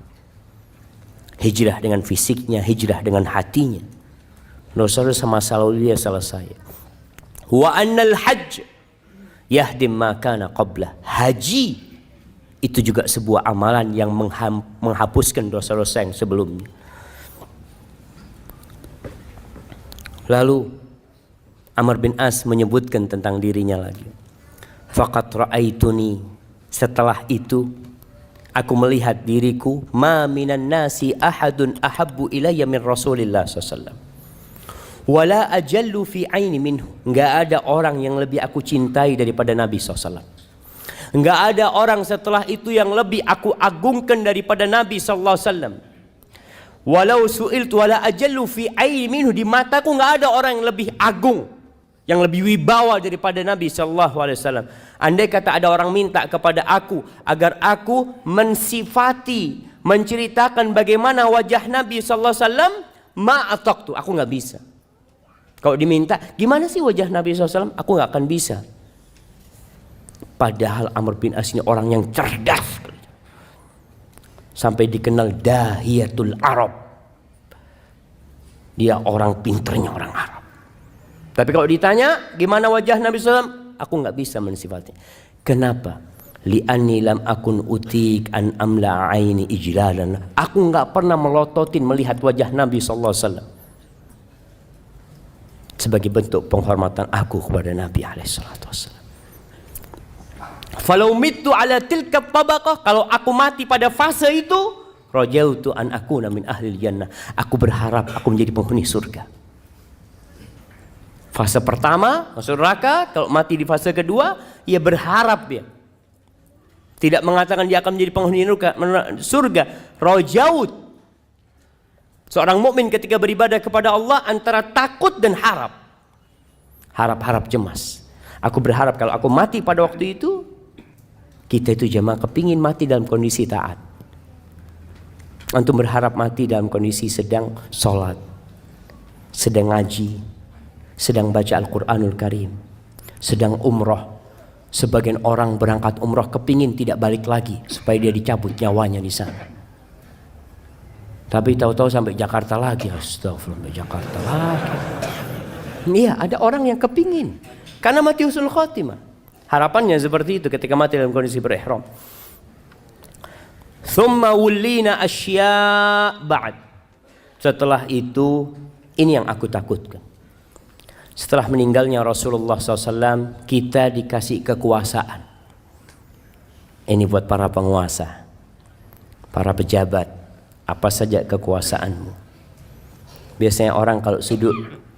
Hijrah dengan fisiknya, hijrah dengan hatinya. Dosa-dosa masa lalu dia selesai. Wa annal hajj yahdim ma kana qabla. Haji itu juga sebuah amalan yang menghapuskan dosa-dosa yang sebelumnya. Lalu Amr bin As menyebutkan tentang dirinya lagi. Faqad ra'aituni. Setelah itu Aku melihat diriku, ma minan nasi ahadun ahabbu ilayya min Rasulillah SAW. Wala ajallu fi aini minhu. Enggak ada orang yang lebih aku cintai daripada Nabi SAW. Enggak ada orang setelah itu yang lebih aku agungkan daripada Nabi SAW. Walau su'iltu wala ajallu fi aini minhu. Di mataku enggak ada orang yang lebih agung, yang lebih wibawa daripada Nabi SAW. Andai kata ada orang minta kepada aku agar aku mensifati, menceritakan bagaimana wajah Nabi SAW, ma'ataqtu, aku nggak bisa. Kalau diminta, gimana sih wajah Nabi SAW, aku nggak akan bisa. Padahal Amr bin As ini orang yang cerdas, sampai dikenal dahiyatul Arab. Dia orang pinternya orang Arab. Tapi kalau ditanya gimana wajah Nabi SAW, aku nggak bisa mensifatnya. Kenapa? Li'anni lam akun utik an amla aini ijlalan. Aku nggak pernah melototin melihat wajah Nabi SAW sebagai bentuk penghormatan aku kepada Nabi SAW. Falau mittu ala tilka tabaqah, kalau aku mati pada fase itu, rajautu an akuna min ahli jannah. Aku berharap aku menjadi penghuni surga. Fase pertama masuk neraka, kalau mati di fase kedua, ia berharap dia. Tidak mengatakan dia akan menjadi penghuni surga. Rajaut. Seorang mukmin ketika beribadah kepada Allah antara takut dan harap. Harap-harap cemas. Aku berharap kalau aku mati pada waktu itu, kita itu jemaah kepingin mati dalam kondisi taat. Antum berharap mati dalam kondisi sedang sholat, sedang ngaji, sedang baca Al-Quranul Karim, sedang umroh. Sebagian orang berangkat umroh kepingin tidak balik lagi supaya dia dicabut nyawanya di sana. Tapi tahu-tahu sampai Jakarta lagi. Astagfirullah, sampai Jakarta lagi. Iya, ada orang yang kepingin karena mati husnul khotimah. Harapannya seperti itu ketika mati dalam kondisi berihram. Thumma wullina asya' ba'd. Setelah itu, ini yang aku takutkan. Setelah meninggalnya Rasulullah SAW, kita dikasih kekuasaan. Ini buat para penguasa, para pejabat, apa saja kekuasaanmu. Biasanya orang kalau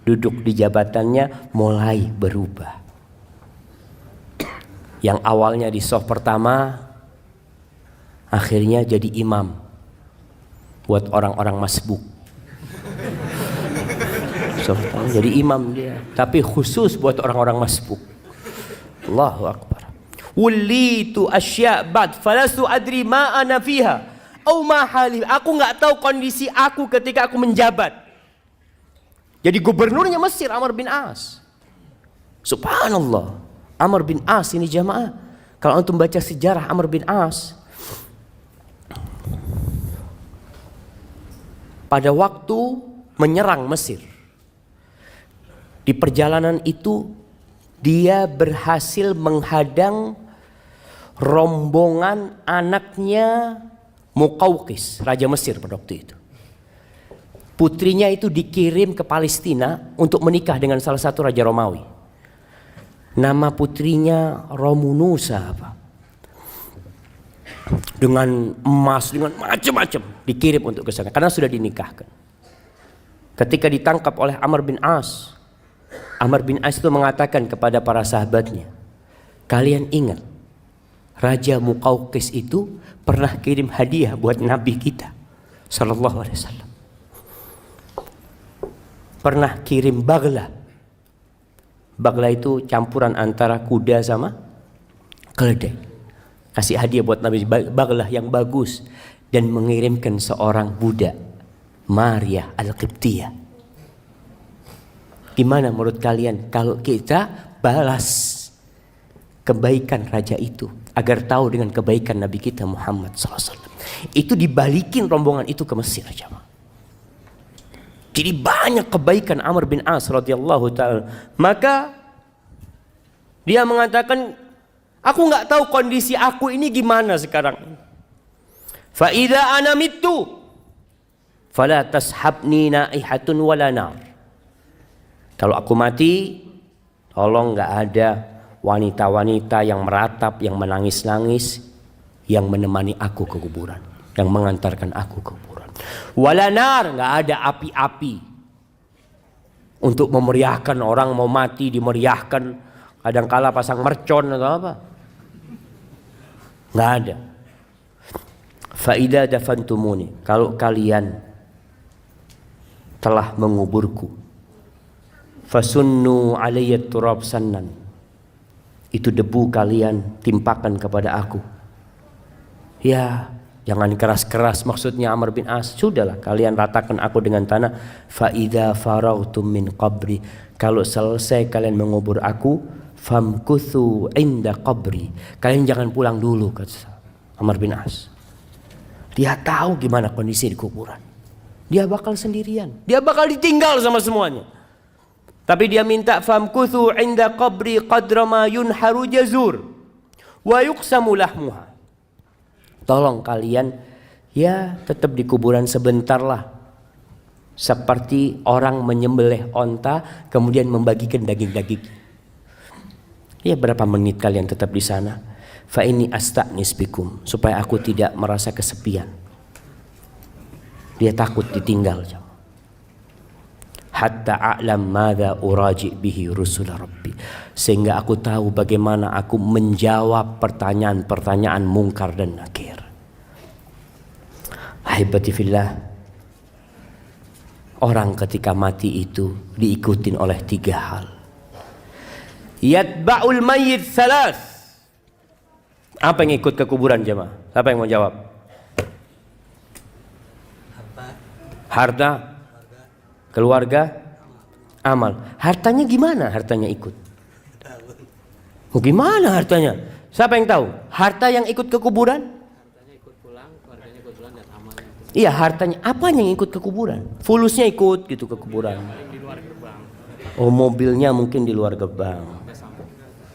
duduk di jabatannya mulai berubah. Yang awalnya di soft pertama, akhirnya jadi imam buat orang-orang masbuk. Jadi imam dia, tapi khusus buat orang-orang masbuk. Allahu Akbar. Wulitu asya' ba'd falastu adri ma ana fiha au ma hali. Aku enggak tahu kondisi aku ketika aku menjabat. Jadi gubernurnya Mesir Amr bin As. Subhanallah. Amr bin As ini jamaah. Kalau antum baca sejarah Amr bin As, pada waktu menyerang Mesir, di perjalanan itu dia berhasil menghadang rombongan anaknya Muqawqis, Raja Mesir pada waktu itu. Putrinya itu dikirim ke Palestina untuk menikah dengan salah satu raja Romawi. Nama putrinya Romunusa apa? Dengan emas, dengan macam-macam dikirim untuk ke sana karena sudah dinikahkan. Ketika ditangkap oleh Amr bin As, Amr bin As itu mengatakan kepada para sahabatnya, kalian ingat Raja Muqawqis itu pernah kirim hadiah buat Nabi kita sallallahu alaihi wasallam. Pernah kirim bagla. Bagla itu campuran antara kuda sama keledai. Kasih hadiah buat Nabi, bagla yang bagus, dan mengirimkan seorang budak, Maria Al-Qibtiyah. Gimana menurut kalian kalau kita balas kebaikan raja itu agar tahu dengan kebaikan Nabi kita Muhammad SAW? Itu dibalikin rombongan itu ke Mesir aja. Jadi banyak kebaikan Amr bin As radhiyallahu ta'ala. Maka dia mengatakan, aku nggak tahu kondisi aku ini gimana sekarang. Fa idza ana mittu fala tashabni naihatun wala nar. Kalau aku mati, tolong nggak ada wanita-wanita yang meratap, yang menangis-nangis, yang menemani aku ke kuburan, yang mengantarkan aku ke kuburan. Wala nar, nggak ada api-api untuk memeriahkan orang mau mati, dimeriahkan. Kadangkala pasang mercon atau apa, nggak ada. Faida dafantumuni, kalau kalian telah menguburku, fasunnu alayya turab sannan, itu debu kalian timpakan kepada aku. Ya, jangan keras-keras maksudnya Amr bin As. Sudahlah, kalian ratakan aku dengan tanah. Fa idza faragtum min qabri, kalau selesai kalian mengubur aku, famkuthu inda qabri, kalian jangan pulang dulu, kata Amr bin As. Dia tahu gimana kondisi di kuburan. Dia bakal sendirian, dia bakal ditinggal sama semuanya. Tapi dia minta famkuthu inda qabri qadra ma yunharu jazur wa yuqsamu lahmuha. Tolong kalian ya tetap di kuburan sebentar lah. Seperti orang menyembelih onta kemudian membagikan daging-daging. Ya berapa menit kalian tetap di sana. Fa ini asta'nis bikum, supaya aku tidak merasa kesepian. Dia takut ditinggal. Hatta a'lam madza uraji bihi rusul rabbi, sehingga aku tahu bagaimana aku menjawab pertanyaan-pertanyaan mungkar dan nakir. Ahibati fillah, orang ketika mati itu diikutin oleh 3 hal. Yatba'ul mayyit salas. Apa yang ikut ke kuburan jemaah? Siapa yang mau jawab? Harta, keluarga, amal. Hartanya gimana? Hartanya ikut. Oh, gimana hartanya? Siapa yang tahu? Harta yang ikut ke kuburan? Hartanya ikut pulang, keluarganya ikut pulang, dan amalnya ikut. Iya, hartanya apa yang ikut ke kuburan? Fulusnya ikut gitu ke kuburan. Di luar gerbang. Oh, mobilnya mungkin di luar gerbang.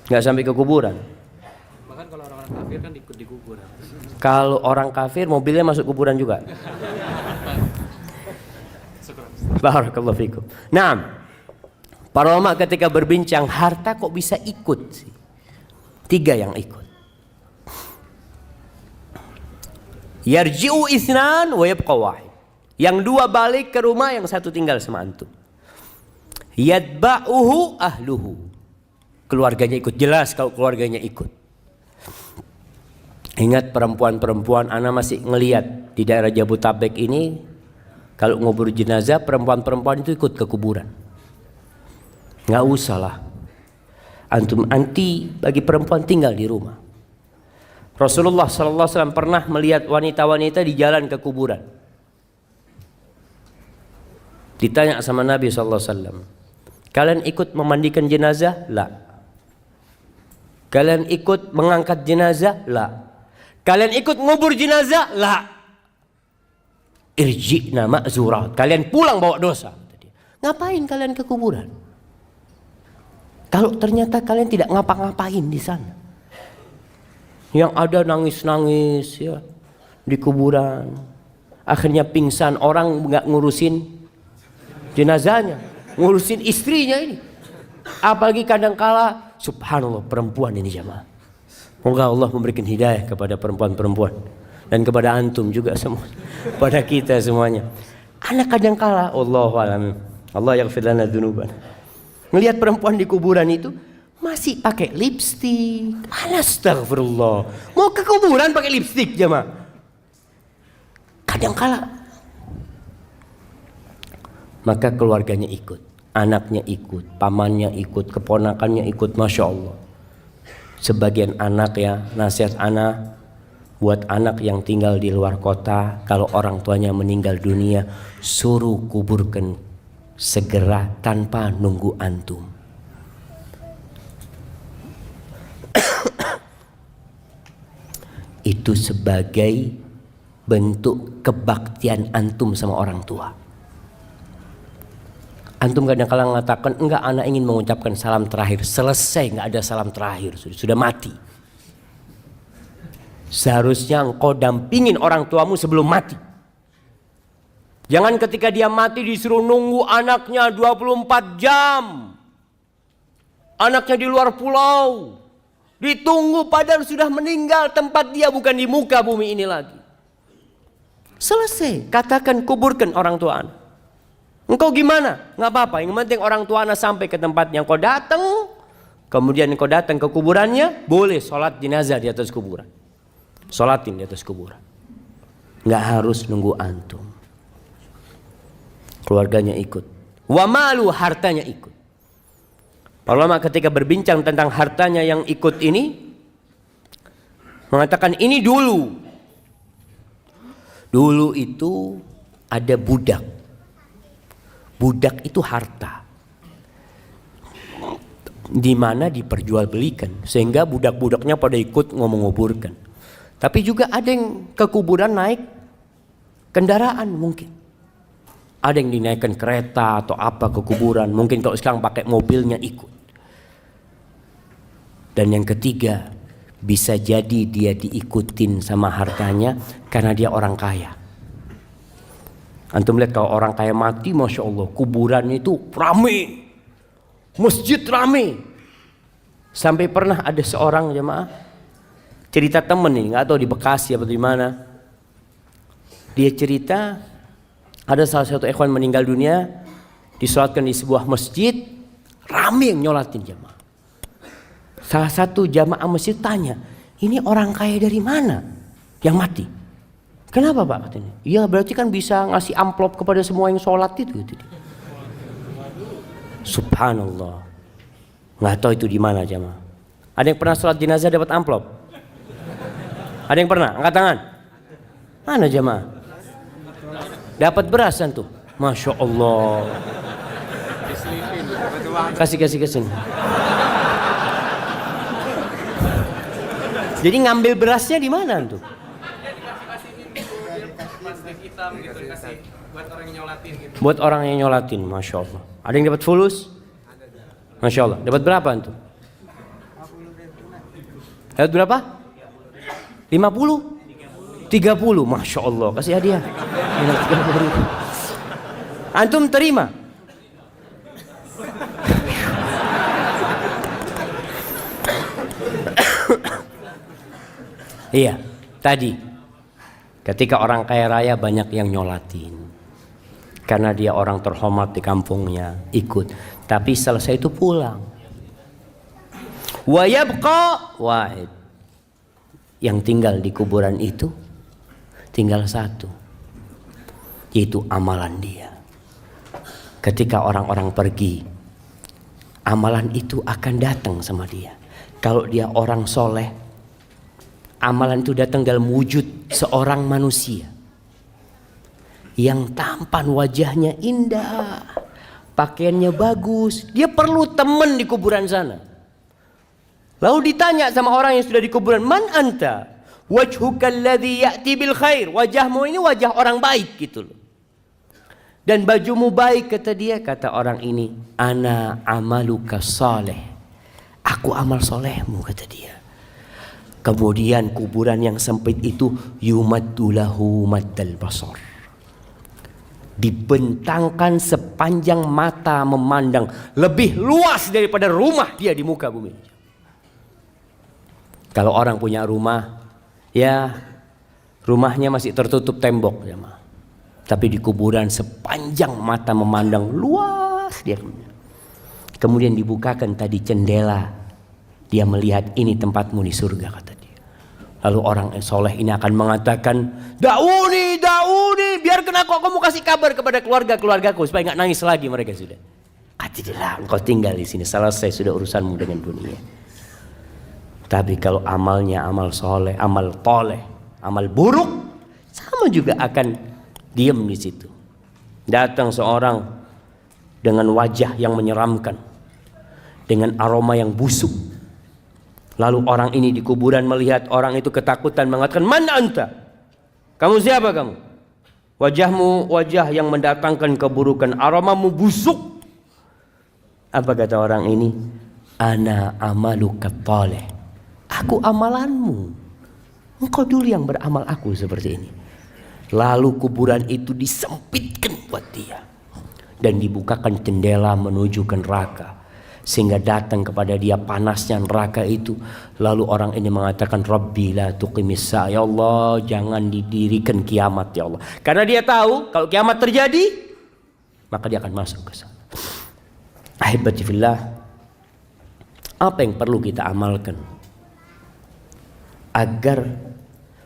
Nggak sampai ke kuburan. Bahkan kalau orang-orang kafir kan ikut di kuburan. Kalau orang kafir mobilnya masuk kuburan juga. Barakallahu fikum. Nah, para ulama ketika berbincang harta kok bisa ikut sih? 3 yang ikut. Yarji'u itsnan wa yabqa wahid. Yang 2 balik ke rumah, yang 1 tinggal sama antum. Yatba'uhu ahluhu. Keluarganya ikut. Jelas kalau keluarganya ikut. Ingat perempuan-perempuan, ana masih ngelihat di daerah Jabodetabek ini, kalau ngubur jenazah perempuan-perempuan itu ikut ke kuburan. Nggak usah lah antum anti bagi perempuan tinggal di rumah. Rasulullah SAW pernah melihat wanita-wanita di jalan ke kuburan. Ditanya sama Nabi SAW, kalian ikut memandikan jenazah? La. Kalian ikut mengangkat jenazah? La. Kalian ikut ngubur jenazah? La. Irji'na ma'zurat, kalian pulang bawa dosa. Ngapain kalian ke kuburan? Kalau ternyata kalian tidak ngapa-ngapain di sana, yang ada nangis-nangis ya di kuburan, akhirnya pingsan, orang nggak ngurusin jenazahnya, ngurusin istrinya ini. Apalagi kadangkala, subhanallah, perempuan ini jamaah. Semoga Allah memberikan hidayah kepada perempuan-perempuan dan kepada antum juga semua, pada kita semuanya. Anak kadangkala, Allahu a'lam, Allah yaghfir lana dzunuban, ngelihat perempuan di kuburan itu masih pakai lipstik. Astagfirullah, mau ke kuburan pakai lipstik jemaah. Kadangkala maka keluarganya ikut, anaknya ikut, pamannya ikut, keponakannya ikut, masya Allah. Sebagian anak ya, nasihat anak buat anak yang tinggal di luar kota, kalau orang tuanya meninggal dunia, suruh kuburkan segera tanpa nunggu antum. Itu sebagai bentuk kebaktian antum sama orang tua. Antum kadang-kadang mengatakan, enggak, anak ingin mengucapkan salam terakhir. Selesai, enggak ada salam terakhir, sudah mati. Seharusnya engkau dampingin orang tuamu sebelum mati. Jangan ketika dia mati disuruh nunggu anaknya 24 jam. Anaknya di luar pulau, Ditunggu padahal sudah meninggal, tempat dia bukan di muka bumi ini lagi. Selesai, katakan kuburkan orang tua anak. Engkau gimana? Nggak apa-apa, yang penting orang tua anak sampai ke tempatnya. Engkau datang, kemudian engkau datang ke kuburannya, boleh sholat jenazah di atas kuburan. Sholatin di atas kuburan. Nggak harus nunggu antum. Keluarganya ikut. Wa malu, hartanya ikut. Ulama ketika berbincang tentang hartanya yang ikut ini mengatakan ini dulu itu ada budak. Budak itu harta di mana diperjualbelikan sehingga budak-budaknya pada ikut menguburkan. Tapi juga ada yang ke kuburan naik kendaraan mungkin. Ada yang dinaikkan kereta atau apa ke kuburan. Mungkin kalau sekarang pakai mobilnya ikut. Dan yang ketiga, bisa jadi dia diikutin sama hartanya karena dia orang kaya. Antum lihat kalau orang kaya mati, Masya Allah, kuburannya itu rame. Masjid rame. Sampai pernah ada seorang jemaah, cerita temen nih, nggak tahu di Bekasi atau di mana. Dia cerita, ada salah satu ikhwan meninggal dunia, disolatkan di sebuah masjid, rame yang nyolatin jemaah. Salah satu jamaah masjid tanya, ini orang kaya dari mana yang mati? Kenapa Pak? Katanya, iya berarti kan bisa ngasih amplop kepada semua yang sholat itu. Subhanallah. Nggak tahu itu di mana jamaah. Ada yang pernah sholat jenazah dapat amplop? Ada yang pernah? Angkat tangan. Mana jamaah? Dapat beras tuh. Masya Allah. Kasih kesini. Jadi ngambil berasnya di mana tuh? Buat orang yang nyolatin, Masya Allah. Ada yang dapat fulus? Masya Allah. Dapat berapa tuh? Dapat berapa? 50? 30, Masya Allah. Kasih hadiah. 30. Antum terima? Iya, tadi ketika orang kaya raya banyak yang nyolatin karena dia orang terhormat di kampungnya, ikut. Tapi selesai itu pulang. Wa yabqa wahid. Yang tinggal di kuburan itu tinggal satu, yaitu amalan dia. Ketika orang-orang pergi, amalan itu akan datang sama dia. Kalau dia orang soleh, amalan itu datang dalam wujud seorang manusia yang tampan, wajahnya indah, pakaiannya bagus. Dia perlu teman di kuburan sana. Lalu ditanya sama orang yang sudah di kuburan, man anta? Wajhuka alladhi ya'ti bil khair. Wajahmu ini wajah orang baik gitu loh. Dan bajumu baik, kata dia. Kata orang ini, ana amaluka saleh. Aku amal solehmu, kata dia. Kemudian kuburan yang sempit itu yumaddulahu maddal basar. Dibentangkan sepanjang mata memandang, lebih luas daripada rumah dia di muka bumi. Kalau orang punya rumah, ya rumahnya masih tertutup tembok, ya, tapi di kuburan sepanjang mata memandang luas dia. Kemudian dibukakan tadi jendela, dia melihat ini tempatmu di surga, kata dia. Lalu orang soleh ini akan mengatakan, dauni, biarkan aku kasih kabar kepada keluargaku supaya nggak nangis lagi mereka sudah. Katilah, engkau tinggal di sini, selesai sudah urusanmu dengan dunia. Tapi kalau amalnya amal soleh, amal toleh, amal buruk, sama juga akan diam di situ. Datang seorang dengan wajah yang menyeramkan, dengan aroma yang busuk. Lalu orang ini di kuburan melihat orang itu ketakutan, mengatakan, man anta? Kamu siapa kamu? Wajahmu wajah yang mendatangkan keburukan, aromamu busuk. Apa kata orang ini? Ana amaluka taleh. Aku amalanmu. Engkau dulu yang beramal aku seperti ini. Lalu kuburan itu disempitkan buat dia. Dan dibukakan jendela menuju ke neraka. sehingga datang kepada dia panasnya neraka itu. Lalu orang ini mengatakan, Rabbi la tuqimis sa'a, ya Allah jangan didirikan kiamat ya Allah. Karena dia tahu kalau kiamat terjadi maka dia akan masuk ke sana. Ahibati fillah, apa yang perlu kita amalkan agar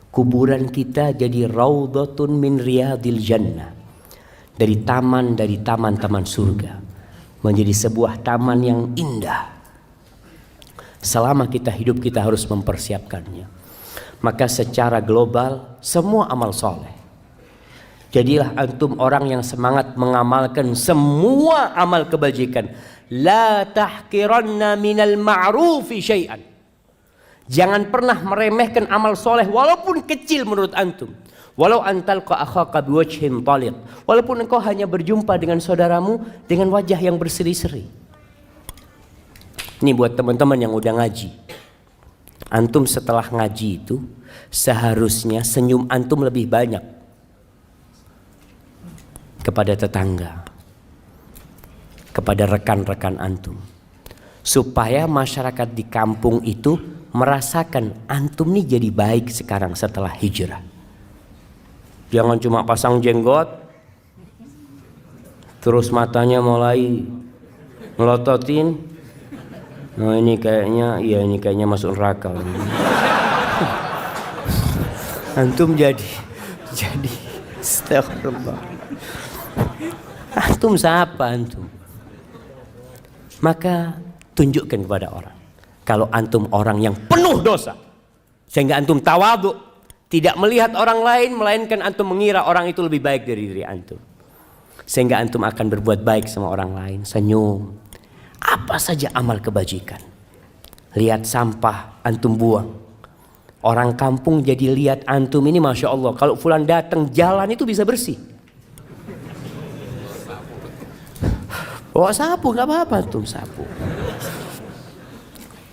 kuburan kita jadi raudhatun min riyadil jannah, dari taman-taman surga, menjadi sebuah taman yang indah. Selama kita hidup kita harus mempersiapkannya. Maka secara global semua amal soleh, jadilah antum orang yang semangat mengamalkan semua amal kebajikan. La tahqiranna minal ma'rufi syai'an. Jangan pernah meremehkan amal soleh walaupun kecil menurut antum. Walau antalqa akhaka biwajhin taliq, walaupun engkau hanya berjumpa dengan saudaramu dengan wajah yang berseri-seri. Ini buat teman-teman yang udah ngaji. Antum setelah ngaji itu seharusnya senyum antum lebih banyak kepada tetangga, kepada rekan-rekan antum, supaya masyarakat di kampung itu merasakan antum nih jadi baik sekarang setelah hijrah. Jangan cuma pasang jenggot terus matanya mulai melototin. Nah ini kayaknya masuk neraka. Antum jadi astagfirullah. Antum siapa antum? Maka tunjukkan kepada orang kalau antum orang yang penuh dosa, sehingga antum tawadhu, tidak melihat orang lain, melainkan antum mengira orang itu lebih baik dari diri antum, sehingga antum akan berbuat baik sama orang lain. Senyum, apa saja amal kebajikan. Lihat sampah antum buang, orang kampung jadi lihat antum ini, masya Allah, kalau fulan datang jalan itu bisa bersih. Bawa sapu, gak apa-apa antum sapu.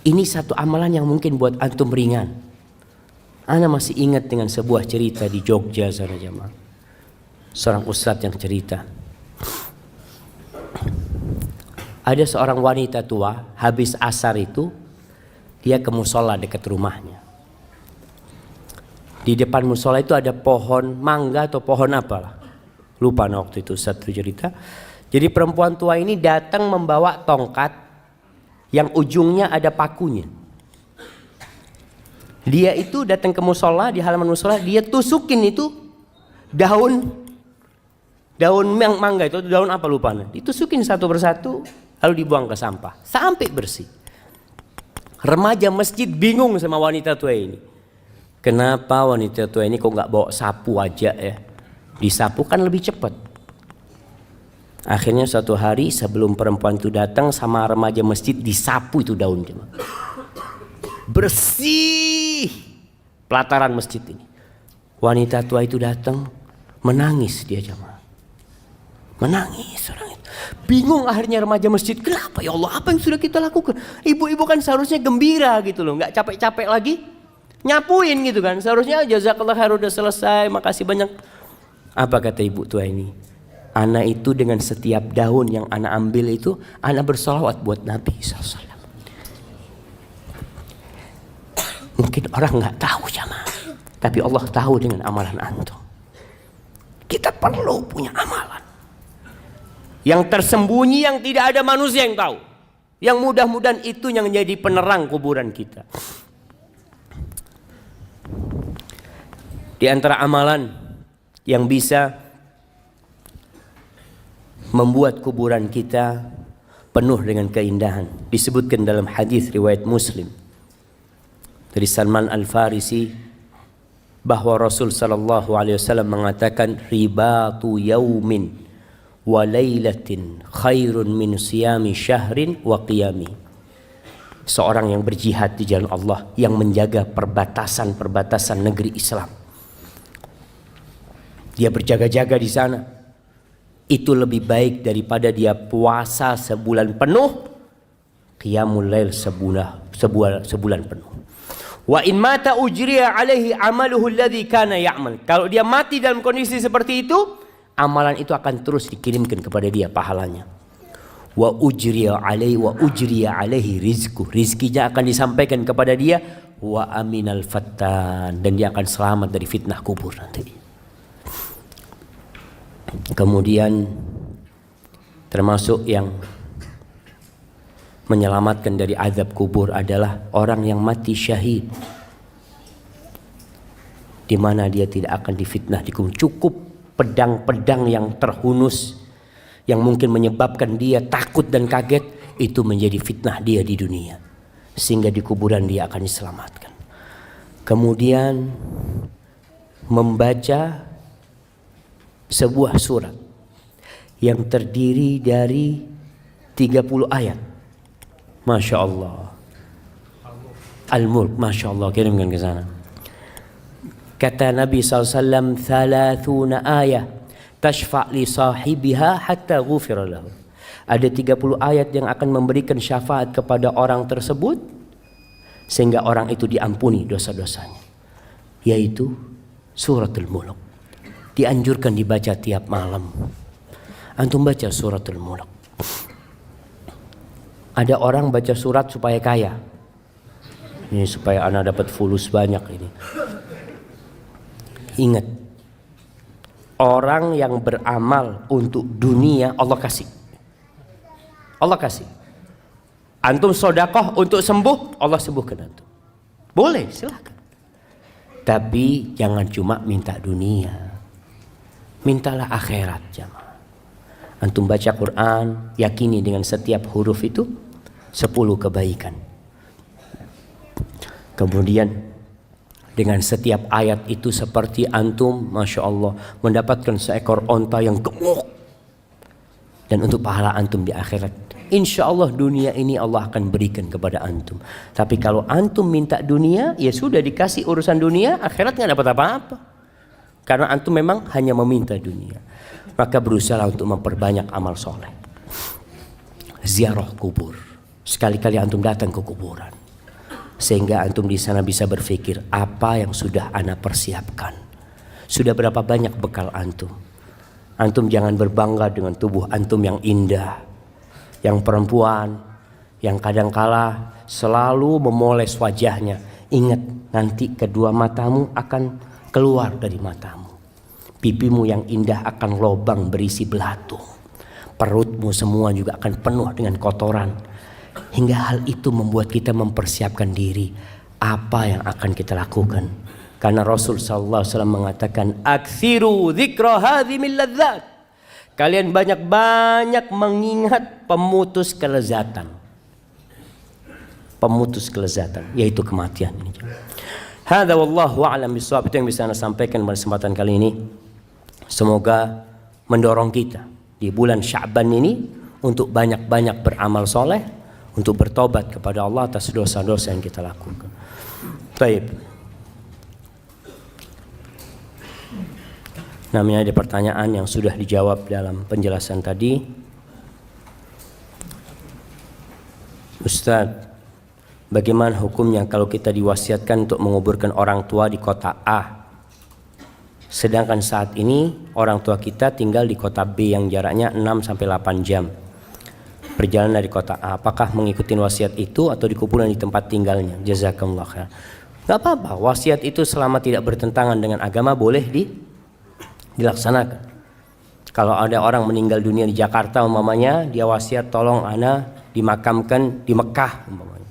Ini satu amalan yang mungkin buat antum ringan. Ana masih ingat dengan sebuah cerita di Jogja sana jemaah. Seorang ustadz yang cerita. Ada seorang wanita tua, habis asar itu dia ke musola dekat rumahnya. Di depan musola itu ada pohon mangga atau pohon apalah. Lupa waktu itu satu cerita. Jadi perempuan tua ini datang membawa tongkat yang ujungnya ada pakunya. Dia itu datang ke musola, di halaman musola, dia tusukin itu daun mangga itu, daun apa lupa, ditusukin satu persatu lalu dibuang ke sampah sampai bersih. Remaja masjid bingung sama wanita tua ini. Kenapa wanita tua ini kok nggak bawa sapu aja ya? Disapu kan lebih cepat. Akhirnya suatu hari sebelum perempuan itu datang, sama remaja masjid disapu itu daun. Bersih pelataran masjid ini. Wanita tua itu datang, menangis dia jemaah. Menangis orang itu. Bingung akhirnya remaja masjid, kenapa ya Allah, apa yang sudah kita lakukan? Ibu-ibu kan seharusnya gembira gitu loh, nggak capek-capek lagi nyapuin gitu kan. Seharusnya jazakallah khair, udah selesai, makasih banyak. Apa kata ibu tua ini? Ana itu dengan setiap daun yang ana ambil itu, ana bersolawat buat Nabi SAW. Mungkin orang nggak tahu jamaah, tapi Allah tahu dengan amalan antum. Kita perlu punya amalan yang tersembunyi, yang tidak ada manusia yang tahu, yang mudah-mudahan itu yang menjadi penerang kuburan kita. Di antara amalan yang bisa membuat kuburan kita penuh dengan keindahan, disebutkan dalam hadis riwayat Muslim dari Salman Al-Farisi bahwa Rasul sallallahu alaihi wasallam mengatakan, ribatu yaumin wa lailatin khairun min siyami syahrin wa qiyami. Seorang yang berjihad di jalan Allah, yang menjaga perbatasan-perbatasan negeri Islam, dia berjaga-jaga di sana, itu lebih baik daripada dia puasa sebulan penuh, qiyamul lail sebulan penuh. Wa in mata ujriya alaihi amaluhu alladhi kana ya'mal. Kalau dia mati dalam kondisi seperti itu, amalan itu akan terus dikirimkan kepada dia pahalanya. wa ujriya alaihi rizku, rizkinya akan disampaikan kepada dia, wa aminal fattan, dan dia akan selamat dari fitnah kubur nanti. Kemudian termasuk yang menyelamatkan dari azab kubur adalah orang yang mati syahid, di mana dia tidak akan difitnah di kubur. Cukup pedang-pedang yang terhunus yang mungkin menyebabkan dia takut dan kaget, itu menjadi fitnah dia di dunia, sehingga di kuburan dia akan diselamatkan. Kemudian membaca sebuah surat yang terdiri dari 30 ayat. Masya Allah. Al-Mulk, Masya Allah, kirimkan ke sana. Kata Nabi SAW, 30 ayat tashfa' li sahibiha hatta ghufira lahu. Ada 30 ayat yang akan memberikan syafaat kepada orang tersebut sehingga orang itu diampuni dosa-dosanya, yaitu suratul Mulk. Dianjurkan dibaca tiap malam. Antum baca suratul Mulk. Ada orang baca surat supaya kaya. Ini supaya anak dapat fulus banyak ini. Ingat, orang yang beramal untuk dunia Allah kasih. Allah kasih. Antum sodakoh untuk sembuh, Allah sembuhkan antum. Boleh, silakan. Tapi jangan cuma minta dunia. Mintalah akhirat, jamaah. Antum baca Quran, yakini dengan setiap huruf itu 10 kebaikan. Kemudian dengan setiap ayat itu seperti antum, Masya Allah, mendapatkan seekor onta yang gemuk. Dan untuk pahala antum di akhirat, insya Allah dunia ini Allah akan berikan kepada antum. Tapi kalau antum minta dunia, ya sudah dikasih urusan dunia, akhirat nggak dapat apa-apa. Karena antum memang hanya meminta dunia. Maka berusaha untuk memperbanyak amal soleh. Ziarah kubur. Sekali-kali antum datang ke kuburan, sehingga antum di sana bisa berpikir, apa yang sudah ana persiapkan, sudah berapa banyak bekal antum. Antum jangan berbangga dengan tubuh antum yang indah, yang perempuan, yang kadangkala selalu memoles wajahnya. Ingat, nanti kedua matamu akan keluar dari matamu, pipimu yang indah akan lobang berisi belatung, perutmu semua juga akan penuh dengan kotoran. Hingga hal itu membuat kita mempersiapkan diri apa yang akan kita lakukan. Karena Rasul sallallahu alaihi wasallam mengatakan, "Aktsiru dzikra hadzimil ladzat." Kalian banyak-banyak mengingat pemutus kelezatan. Pemutus kelezatan, yaitu kematian. Hadza wallahu a'lam bishawab. Itu yang bisa saya sampaikan pada kesempatan kali ini. Semoga mendorong kita di bulan Sya'ban ini untuk banyak-banyak beramal soleh, untuk bertobat kepada Allah atas dosa-dosa yang kita lakukan. Baik. Namanya ada pertanyaan yang sudah dijawab dalam penjelasan tadi. Ustaz, bagaimana hukumnya kalau kita diwasiatkan untuk menguburkan orang tua di kota A, sedangkan saat ini orang tua kita tinggal di kota B yang jaraknya 6-8 jam perjalanan dari kota A? Apakah mengikuti wasiat itu atau dikuburkan di tempat tinggalnya? Jazakallah khair. Gak apa-apa, wasiat itu selama tidak bertentangan dengan agama boleh dilaksanakan. Kalau ada orang meninggal dunia di Jakarta umpamanya, dia wasiat tolong ana dimakamkan di Mekah umpamanya.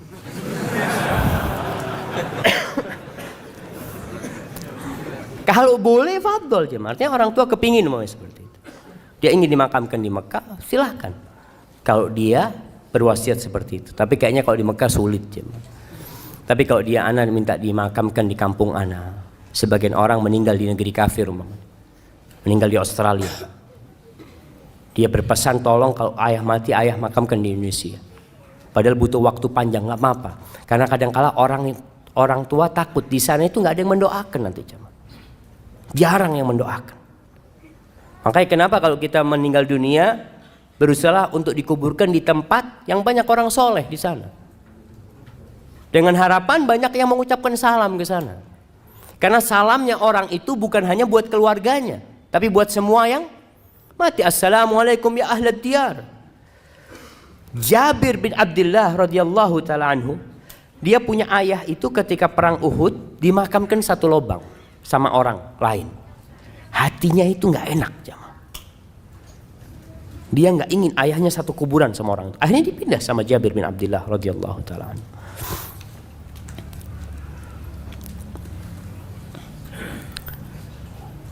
Kalau boleh fadol, artinya orang tua kepingin umpamanya seperti itu. Dia ingin dimakamkan di Mekah, silahkan. Kalau dia berwasiat seperti itu. Tapi kayaknya kalau di Mekah sulit. Tapi kalau dia ana minta dimakamkan di kampung ana. Sebagian orang meninggal di negeri kafir, meninggal di Australia. Dia berpesan tolong kalau ayah mati, ayah makamkan di Indonesia. Padahal butuh waktu panjang, nggak apa-apa. Karena kadang-kala orang tua takut di sana itu nggak ada yang mendoakan nanti. Jarang yang mendoakan. Makanya kenapa kalau kita meninggal dunia, berusaha untuk dikuburkan di tempat yang banyak orang soleh di sana. Dengan harapan banyak yang mengucapkan salam ke sana. Karena salamnya orang itu bukan hanya buat keluarganya, tapi buat semua yang mati. Assalamualaikum ya ahlad diyar. Jabir bin Abdullah radhiyallahu taala anhu, dia punya ayah itu ketika perang Uhud dimakamkan satu lubang sama orang lain. Hatinya itu nggak enak, jamaah. Dia nggak ingin ayahnya satu kuburan sama orang itu. Akhirnya dipindah sama Jabir bin Abdullah radhiyallahu taala anhu.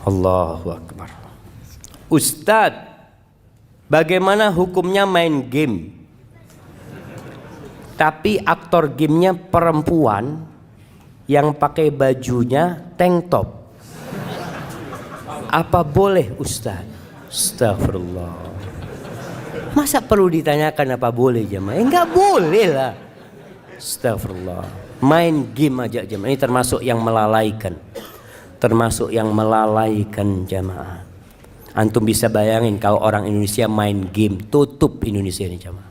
Allahu akbar. Ustadz, bagaimana hukumnya main game? Tapi aktor gamenya perempuan yang pakai bajunya tank top. Apa boleh Ustaz? Astagfirullah. Masa perlu ditanyakan apa boleh jemaah? Enggak boleh lah. Astagfirullah. Main game aja jemaah. Ini termasuk yang melalaikan. Termasuk yang melalaikan jemaah. Antum bisa bayangin kalau orang Indonesia main game, tutup Indonesia ini jemaah.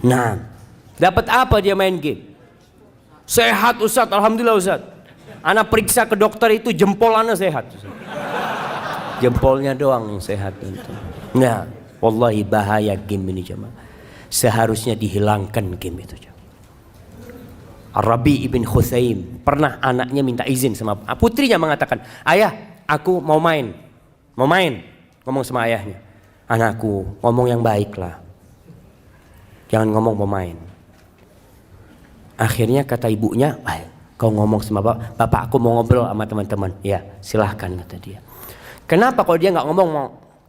Nah, dapat apa dia main game? Sehat Ustaz, alhamdulillah Ustaz. Anak periksa ke dokter itu jempol anak sehat Ustaz. Jempolnya doang yang sehat itu. Nah, wallahi bahaya game ini jemaah. Seharusnya dihilangkan game itu jemaah. Rabi ibn Khusaim pernah anaknya minta izin sama putrinya, mengatakan, ayah aku mau main. Ngomong sama ayahnya, anakku ngomong yang baik lah, jangan ngomong mau main. Akhirnya kata ibunya, kau ngomong sama bapak aku mau ngobrol sama teman-teman. Ya silahkan kata dia. Kenapa kalau dia nggak ngomong,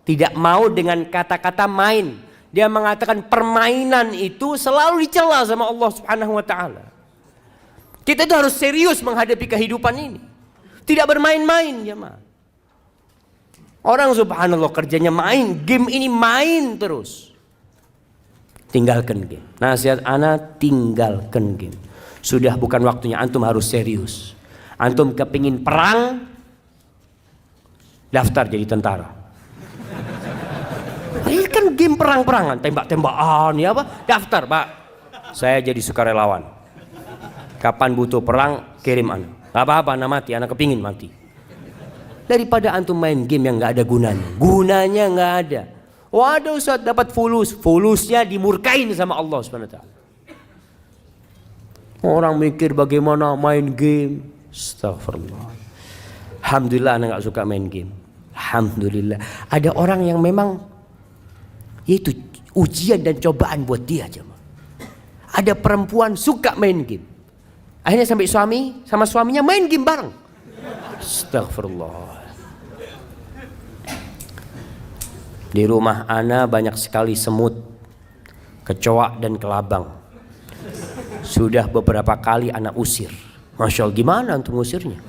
tidak mau dengan kata-kata main? Dia mengatakan permainan itu selalu dicela sama Allah Subhanahu wa taala. Kita itu harus serius menghadapi kehidupan ini. Tidak bermain-main jemaah. Orang subhanallah kerjanya main, game ini main terus. Tinggalkan game. Nasihat ana, tinggalkan game. Sudah bukan waktunya, antum harus serius. Antum kepingin perang, daftar jadi tentara. Ini kan game perang-perangan, tembak-tembakan ya apa? Daftar, Pak. Saya jadi sukarelawan. Kapan butuh perang, kirim anak. Gak apa-apa, anak mati, anak kepingin mati. Daripada antum main game yang gak ada gunanya. Gunanya gak ada. Waduh Ustaz, dapat fulus. Fulusnya dimurkain sama Allah SWT. Orang mikir bagaimana main game. Astagfirullah. Alhamdulillah anak gak suka main game. Alhamdulillah. Ada orang yang memang itu ujian dan cobaan buat dia aja. Ada perempuan suka main game. Akhirnya sampai sama suaminya main game bareng. Astagfirullah. Di rumah ana banyak sekali semut, kecoa dan kelabang. Sudah beberapa kali ana usir. Masya Allah, gimana untuk ngusirnya?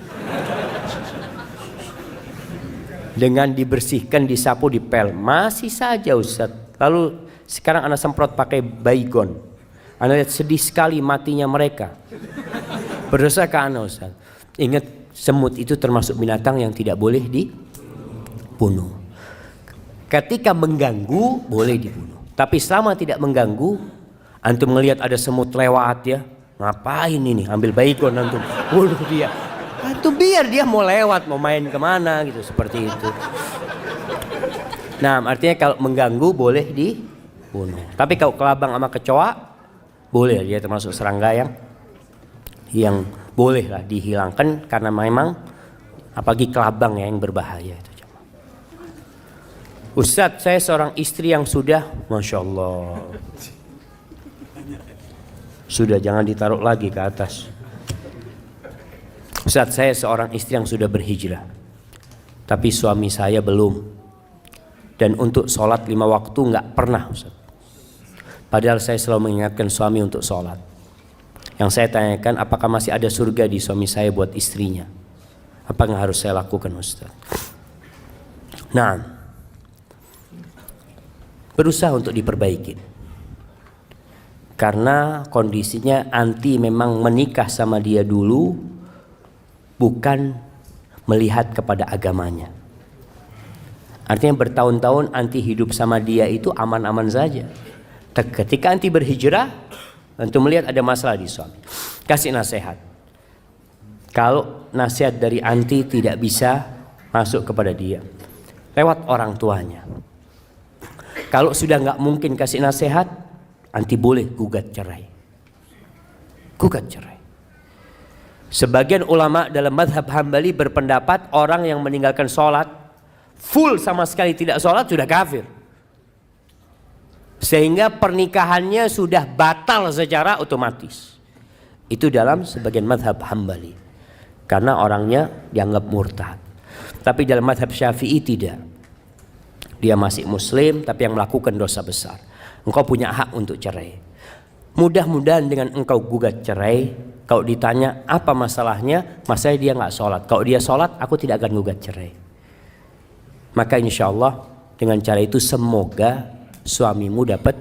Dengan dibersihkan, disapu, dipel, masih saja Ustaz. Lalu sekarang ana semprot pakai baygon. Ana lihat sedih sekali matinya mereka. Berdosa ke ana Ustaz. Ingat, semut itu termasuk binatang yang tidak boleh dibunuh. Ketika mengganggu boleh dibunuh. Tapi selama tidak mengganggu, antum melihat ada semut lewat ya, ngapain ini? Ambil baygon antum, bunuh dia. Antum biar dia mau lewat, mau main kemana gitu, seperti itu. Nah, artinya kalau mengganggu boleh dibunuh. Tapi kalau kelabang sama kecoa, boleh, dia termasuk serangga yang boleh lah dihilangkan karena memang apalagi kelabang yang berbahaya itu. Ustadz, saya seorang istri yang sudah, Masya Allah, sudah jangan ditaruh lagi ke atas. Ustadz, saya seorang istri yang sudah berhijrah, tapi suami saya belum. Dan untuk sholat 5 waktu nggak pernah Ustadz. Padahal saya selalu mengingatkan suami untuk sholat. Yang saya tanyakan, apakah masih ada surga di suami saya buat istrinya? Apa yang harus saya lakukan Ustaz? Nah, berusaha untuk diperbaiki. Karena kondisinya anti memang menikah sama dia dulu, bukan melihat kepada agamanya. Artinya bertahun-tahun anti hidup sama dia itu aman-aman saja. Ketika anti berhijrah, antum melihat ada masalah di suami, kasih nasihat. Kalau nasihat dari anti tidak bisa masuk kepada dia, lewat orang tuanya. Kalau sudah nggak mungkin kasih nasihat, anti boleh gugat cerai. Gugat cerai. Sebagian ulama dalam madhab Hambali berpendapat orang yang meninggalkan sholat, full sama sekali tidak sholat, sudah kafir. Sehingga pernikahannya sudah batal secara otomatis. Itu dalam sebagian madhab Hambali, karena orangnya dianggap murtad. Tapi dalam madhab Syafi'i tidak. Dia masih muslim tapi yang melakukan dosa besar. Engkau punya hak untuk cerai. Mudah-mudahan dengan engkau gugat cerai, kalau ditanya apa masalahnya, masalahnya dia nggak sholat. Kalau dia sholat, aku tidak akan gugat cerai. Maka insya Allah dengan cara itu semoga suamimu dapat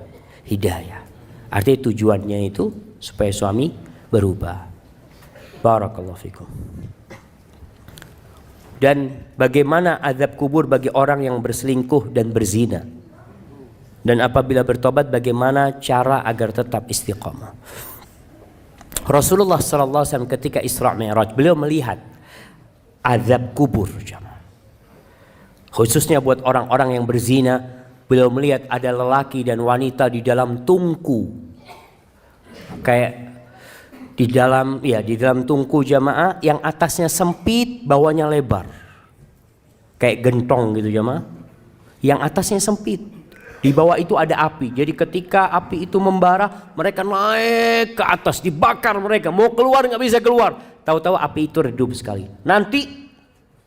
hidayah. Artinya tujuannya itu supaya suami berubah. Barakallahu fikum. Dan bagaimana azab kubur bagi orang yang berselingkuh dan berzina? Dan apabila bertobat, bagaimana cara agar tetap istiqamah? Rasulullah SAW ketika Isra Mi'raj, beliau melihat azab kubur. Khususnya buat orang-orang yang berzina, beliau melihat ada lelaki dan wanita di dalam tungku. Kayak di dalam tungku jamaah yang atasnya sempit, bawahnya lebar. Kayak gentong gitu jamaah. Yang atasnya sempit. Di bawah itu ada api. Jadi ketika api itu membara, mereka naik ke atas, dibakar mereka. Mau keluar nggak bisa keluar. Tahu-tahu api itu redup sekali. Nanti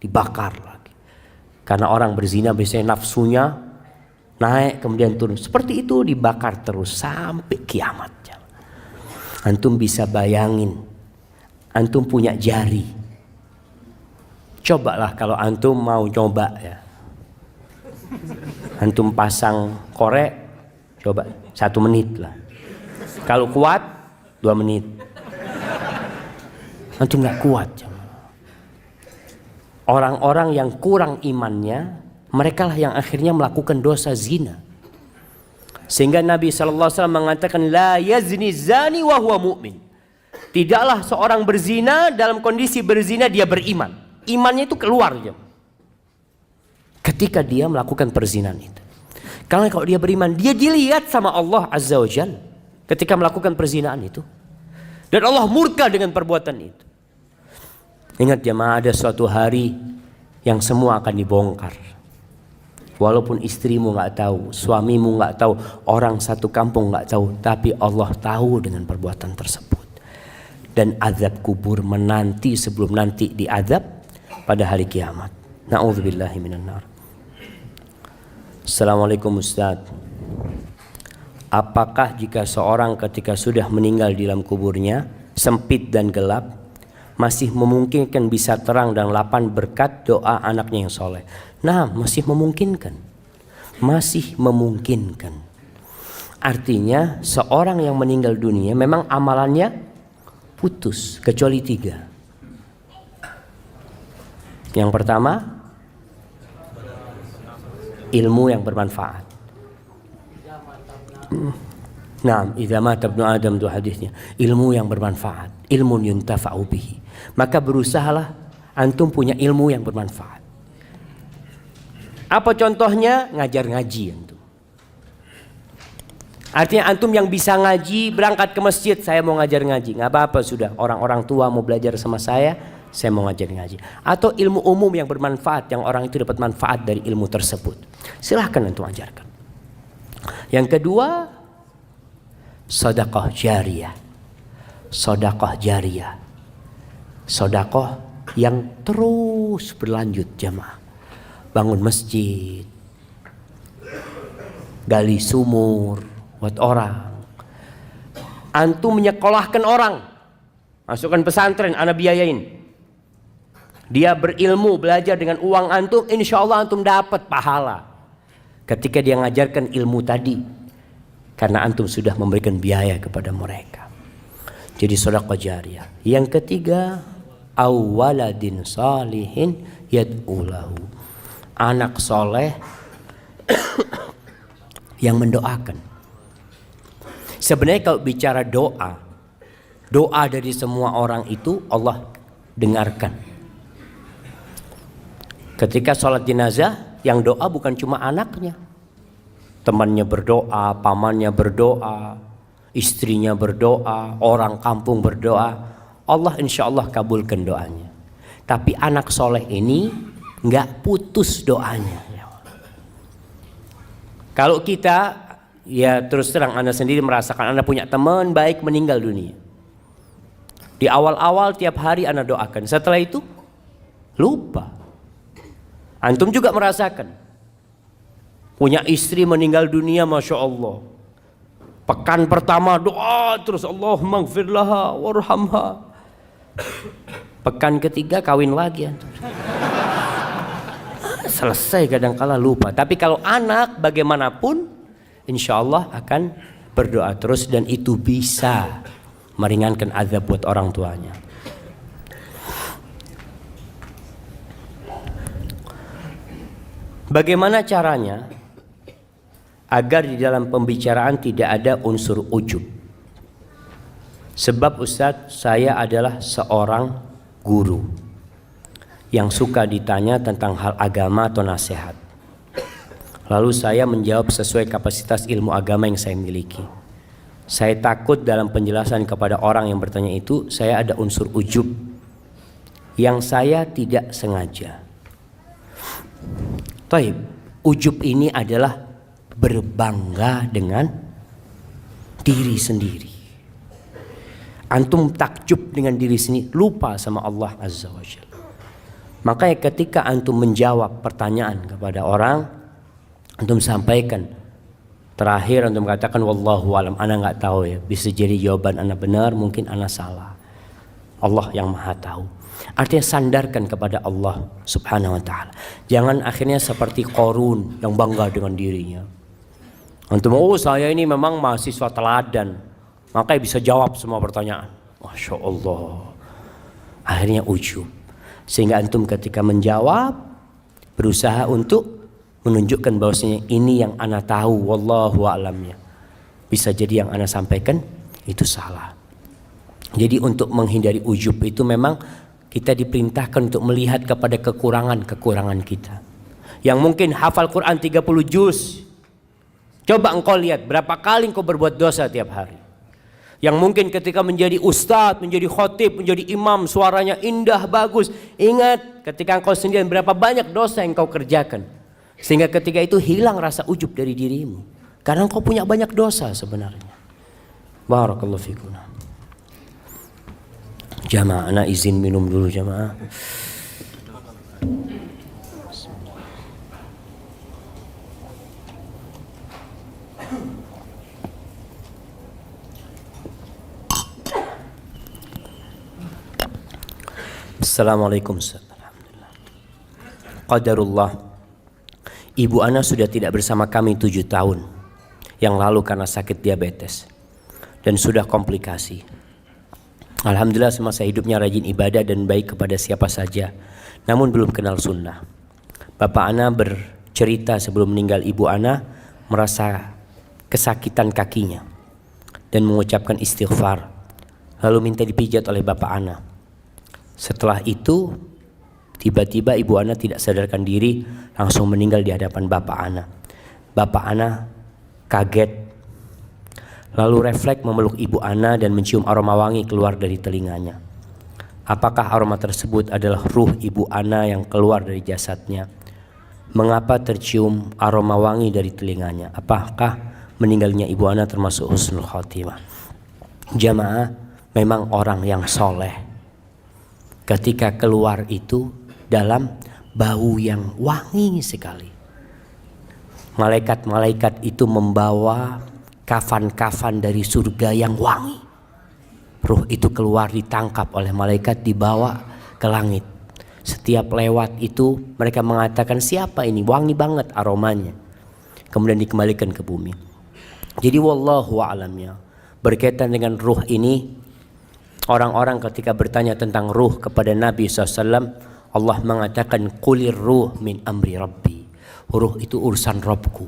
dibakar lagi. Karena orang berzina biasanya nafsunya naik kemudian turun. Seperti itu dibakar terus sampai kiamat. Antum bisa bayangin, antum punya jari. Cobalah kalau antum mau coba ya. Antum pasang korek, coba 1 menit lah. Kalau kuat 2 menit. Antum nggak kuat. Orang-orang yang kurang imannya, mereka lah yang akhirnya melakukan dosa zina. Sehingga Nabi SAW mengatakan la yazni zani wa huwa mu'min. Tidaklah seorang berzina dalam kondisi berzina dia beriman. Imannya itu keluar aja ketika dia melakukan perzinahan itu. Karena kalau dia beriman, dia dilihat sama Allah Azza wa Jalla ketika melakukan perzinahan itu. Dan Allah murka dengan perbuatan itu. Ingat jemaah, ada suatu hari yang semua akan dibongkar. Walaupun istrimu nggak tahu, suamimu nggak tahu, orang satu kampung nggak tahu, tapi Allah tahu dengan perbuatan tersebut. Dan azab kubur menanti sebelum nanti diazab pada hari kiamat. Na'udzubillahi minan nar. Assalamualaikum Ustaz. Apakah jika seorang ketika sudah meninggal di dalam kuburnya sempit dan gelap, masih memungkinkan bisa terang dan lapang berkat doa anaknya yang soleh? Nah, masih memungkinkan. Masih memungkinkan. Artinya seorang yang meninggal dunia memang amalannya putus kecuali 3. Yang pertama, ilmu yang bermanfaat. Nah, idza mata ibnu Adam itu hadisnya, ilmu yang bermanfaat, ilmun yuntafa'u bihi. Maka berusahalah antum punya ilmu yang bermanfaat. Apa contohnya? Ngajar ngaji antum. Artinya antum yang bisa ngaji berangkat ke masjid, saya mau ngajar ngaji, nggak apa-apa sudah. Orang-orang tua mau belajar sama saya mau ngajar ngaji. Atau ilmu umum yang bermanfaat, yang orang itu dapat manfaat dari ilmu tersebut, silahkan antum ajarkan. Yang kedua, sedekah jariyah. Sedekah jariyah, sedekah yang terus berlanjut jamaah. Bangun masjid, gali sumur buat orang, antum menyekolahkan orang, masukkan pesantren, ana biayain. Dia berilmu, belajar dengan uang antum, insya Allah antum dapat pahala ketika dia ngajarkan ilmu tadi, karena antum sudah memberikan biaya kepada mereka. Jadi sedekah jariyah. Yang ketiga, awaladin salihin yad'ulahu, anak soleh yang mendoakan. Sebenarnya kalau bicara doa, doa dari semua orang itu Allah dengarkan. Ketika sholat jenazah, yang doa bukan cuma anaknya, temannya berdoa, pamannya berdoa, istrinya berdoa, orang kampung berdoa, Allah insya Allah kabulkan doanya. Tapi anak soleh ini nggak putus doanya. Kalau kita, ya terus terang Anda sendiri merasakan Anda punya teman baik meninggal dunia. Di awal-awal tiap hari Anda doakan, setelah itu lupa. Antum juga merasakan punya istri meninggal dunia, Masya Allah. Pekan pertama doa terus, Allahumma gfir laha warhamha. Pekan ketiga kawin lagi antum. Selesai, kadang-kala lupa. Tapi kalau anak bagaimanapun insya Allah akan berdoa terus, dan itu bisa meringankan azab buat orang tuanya. Bagaimana caranya agar di dalam pembicaraan tidak ada unsur ujub? Sebab Ustadz, saya adalah seorang guru yang suka ditanya tentang hal agama atau nasihat. Lalu saya menjawab sesuai kapasitas ilmu agama yang saya miliki. Saya takut dalam penjelasan kepada orang yang bertanya itu saya ada unsur ujub yang saya tidak sengaja. Taib, ujub ini adalah berbangga dengan diri sendiri. Antum takjub dengan diri sendiri, lupa sama Allah Azza wa Jalla. Makanya ketika antum menjawab pertanyaan kepada orang, antum sampaikan. Terakhir antum katakan wallahu alam, ana nggak tahu ya. Bisa jadi jawaban ana benar, mungkin ana salah. Allah yang maha tahu. Artinya sandarkan kepada Allah subhanahu wa ta'ala. Jangan akhirnya seperti Qarun yang bangga dengan dirinya. Antum, oh saya ini memang mahasiswa teladan, makanya bisa jawab semua pertanyaan. Masya Allah. Akhirnya ujub. Sehingga antum ketika menjawab berusaha untuk menunjukkan bahwasanya ini yang ana tahu, wallahu a'lamnya. Bisa jadi yang ana sampaikan itu salah. Jadi untuk menghindari ujub itu memang kita diperintahkan untuk melihat kepada kekurangan-kekurangan kita. Yang mungkin hafal Quran 30 juz, coba engkau lihat berapa kali engkau berbuat dosa tiap hari. Yang mungkin ketika menjadi ustadz, menjadi khotib, menjadi imam, suaranya indah, bagus. Ingat ketika engkau sendirian berapa banyak dosa yang engkau kerjakan. Sehingga ketika itu hilang rasa ujub dari dirimu. Karena engkau punya banyak dosa sebenarnya. Barakallahu fikum. Jamaah, anak izin minum dulu jamaah. Assalamualaikum. Alhamdulillah. Qadarullah. Ibu ana sudah tidak bersama kami 7 tahun yang lalu karena sakit diabetes dan sudah komplikasi. Alhamdulillah semasa hidupnya rajin ibadah dan baik kepada siapa saja, namun belum kenal sunnah. Bapak ana bercerita sebelum meninggal ibu ana merasa kesakitan kakinya dan mengucapkan istighfar, lalu minta dipijat oleh bapak ana. Setelah itu tiba-tiba ibu ana tidak sadarkan diri, langsung meninggal di hadapan bapak ana. Bapak ana kaget, lalu refleks memeluk ibu ana dan mencium aroma wangi keluar dari telinganya. Apakah aroma tersebut adalah ruh ibu ana yang keluar dari jasadnya? Mengapa tercium aroma wangi dari telinganya? Apakah meninggalnya ibu ana termasuk husnul khotimah? Jamaah, memang orang yang soleh ketika keluar itu dalam bau yang wangi sekali. Malaikat-malaikat itu membawa kafan-kafan dari surga yang wangi. Ruh itu keluar ditangkap oleh malaikat, dibawa ke langit. Setiap lewat itu mereka mengatakan siapa ini, wangi banget aromanya. Kemudian dikembalikan ke bumi. Jadi wallahu a'lamnya, berkaitan dengan ruh ini, orang-orang ketika bertanya tentang ruh kepada Nabi SAW, Allah mengatakan qulir ruh min amri rabbi. Ruh itu urusan Rabbku.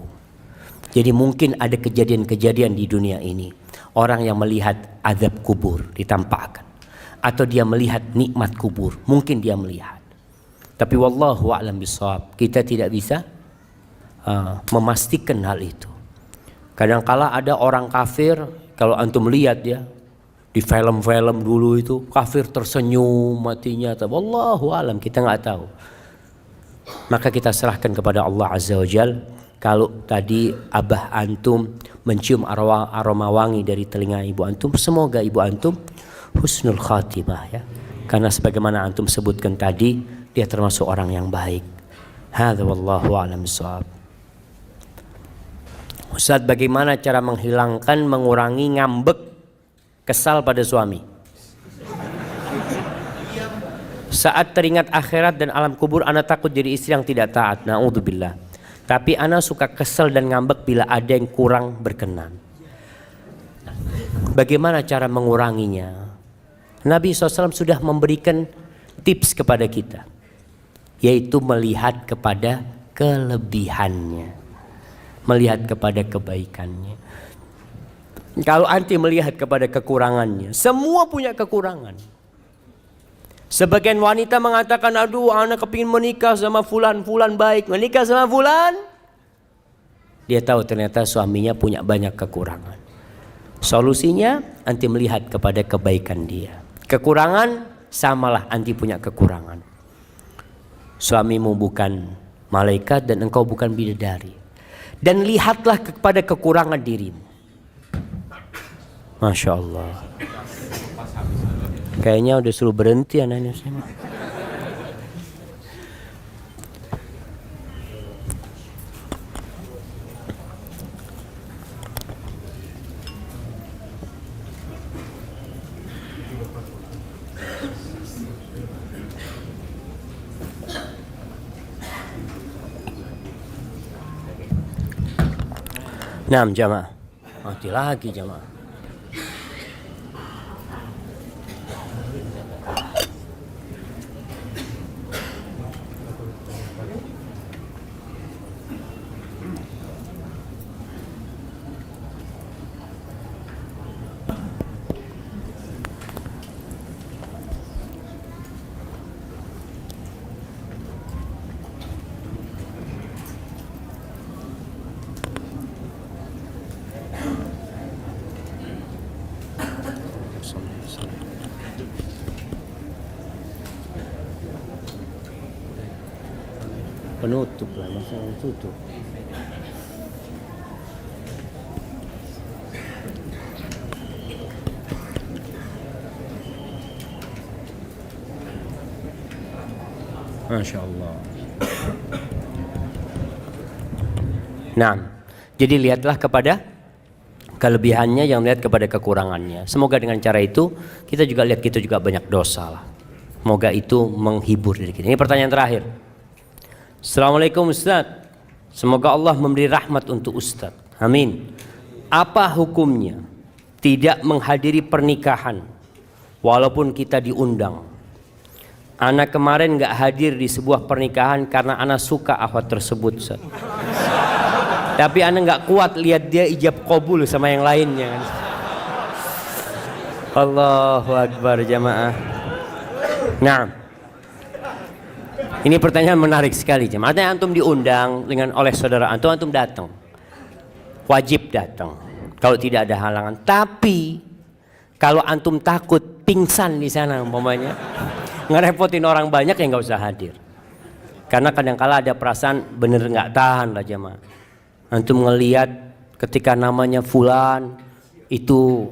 Jadi mungkin ada kejadian-kejadian di dunia ini, orang yang melihat azab kubur ditampakkan, atau dia melihat nikmat kubur, mungkin dia melihat. Tapi wallahu a'lam bishawab, kita tidak bisa memastikan hal itu. Kadangkala ada orang kafir, kalau antum lihat ya, di film-film dulu itu kafir tersenyum matinya, wallahu alam, kita nggak tahu. Maka kita serahkan kepada Allah Azza wa Jal. Kalau tadi abah antum mencium aroma wangi dari telinga ibu antum, semoga ibu antum husnul khatimah ya. Karena sebagaimana antum sebutkan tadi, dia termasuk orang yang baik. Hadza wallahu a'lam bishawab. Ustaz, bagaimana cara menghilangkan, mengurangi ngambek, kesal pada suami? Saat teringat akhirat dan alam kubur, ana takut jadi istri yang tidak taat. Na'udzubillah. Tapi ana suka kesal dan ngambek bila ada yang kurang berkenan. Bagaimana cara menguranginya? Nabi SAW sudah memberikan tips kepada kita, yaitu melihat kepada kelebihannya, melihat kepada kebaikannya. Kalau anti melihat kepada kekurangannya, semua punya kekurangan. Sebagian wanita mengatakan, aduh anak kepingin menikah sama fulan, fulan baik, menikah sama fulan. Dia tahu ternyata suaminya punya banyak kekurangan. Solusinya anti melihat kepada kebaikan dia. Kekurangan samalah anti punya kekurangan. Suamimu bukan malaikat dan engkau bukan bidadari. Dan lihatlah kepada kekurangan dirimu. Masya Allah. Kayaknya udah suruh berhenti anaknya saya. Nah, jamaah. Mati lagi jamaah. Penutup lah, masa tutup. Masya Allah. Nah, jadi lihatlah kepada kelebihannya, yang lihat kepada kekurangannya. Semoga dengan cara itu kita juga lihat kita juga banyak dosa lah. Semoga itu menghibur diri kita. Ini pertanyaan terakhir. Assalamualaikum Ustaz. Semoga Allah memberi rahmat untuk Ustaz. Amin. Apa hukumnya tidak menghadiri pernikahan walaupun kita diundang? Anak kemarin gak hadir di sebuah pernikahan karena anak suka akhwat tersebut, Ustaz. Tapi anak gak kuat lihat dia ijab qabul sama yang lainnya. Allahu Akbar jamaah. Nah, ini pertanyaan menarik sekali jemaah. Artinya antum diundang dengan oleh saudara antum, antum datang. Wajib datang kalau tidak ada halangan. Tapi kalau antum takut pingsan di sana umpamanya, ngerepotin orang banyak, ya nggak usah hadir. Karena kadang-kala ada perasaan bener nggak tahan lah jemaah. Antum ngelihat ketika namanya fulan itu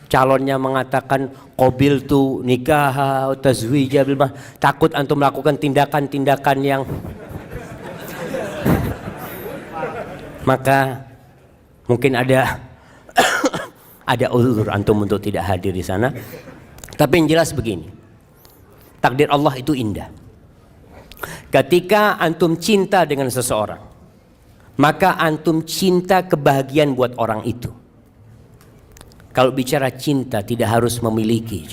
calonnya mengatakan qabil tu nikah tazwija bil mah, takut antum melakukan tindakan-tindakan yang maka mungkin ada ada uzur antum untuk tidak hadir di sana. Tapi yang jelas begini, takdir Allah itu indah. Ketika antum cinta dengan seseorang, maka antum cinta kebahagiaan buat orang itu. Kalau bicara cinta tidak harus memiliki,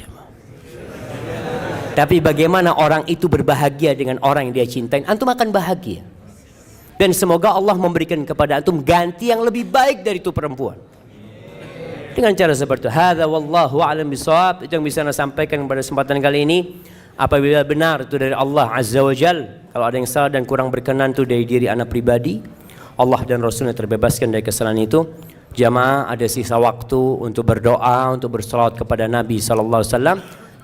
tapi bagaimana orang itu berbahagia dengan orang yang dia cintai, antum akan bahagia. Dan semoga Allah memberikan kepada antum ganti yang lebih baik dari itu perempuan. Dengan cara seperti itu. Hadza wallahu a'lam bishawab. Itu yang bisa saya sampaikan pada kesempatan kali ini. Apabila benar itu dari Allah Azza wa Jal, kalau ada yang salah dan kurang berkenan itu dari diri anak pribadi, Allah dan Rasulnya terbebaskan dari kesalahan itu. Jamaah, ada sisa waktu untuk berdoa, untuk bersalawat kepada Nabi sallallahu alaihi wasallam.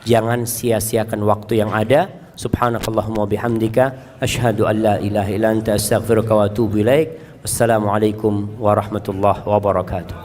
Jangan sia-siakan waktu yang ada. Subhanakallahumma bihamdika asyhadu an la ilaha illa anta astaghfiruka wa atubu ilaik. Wassalamualaikum warahmatullahi wabarakatuh.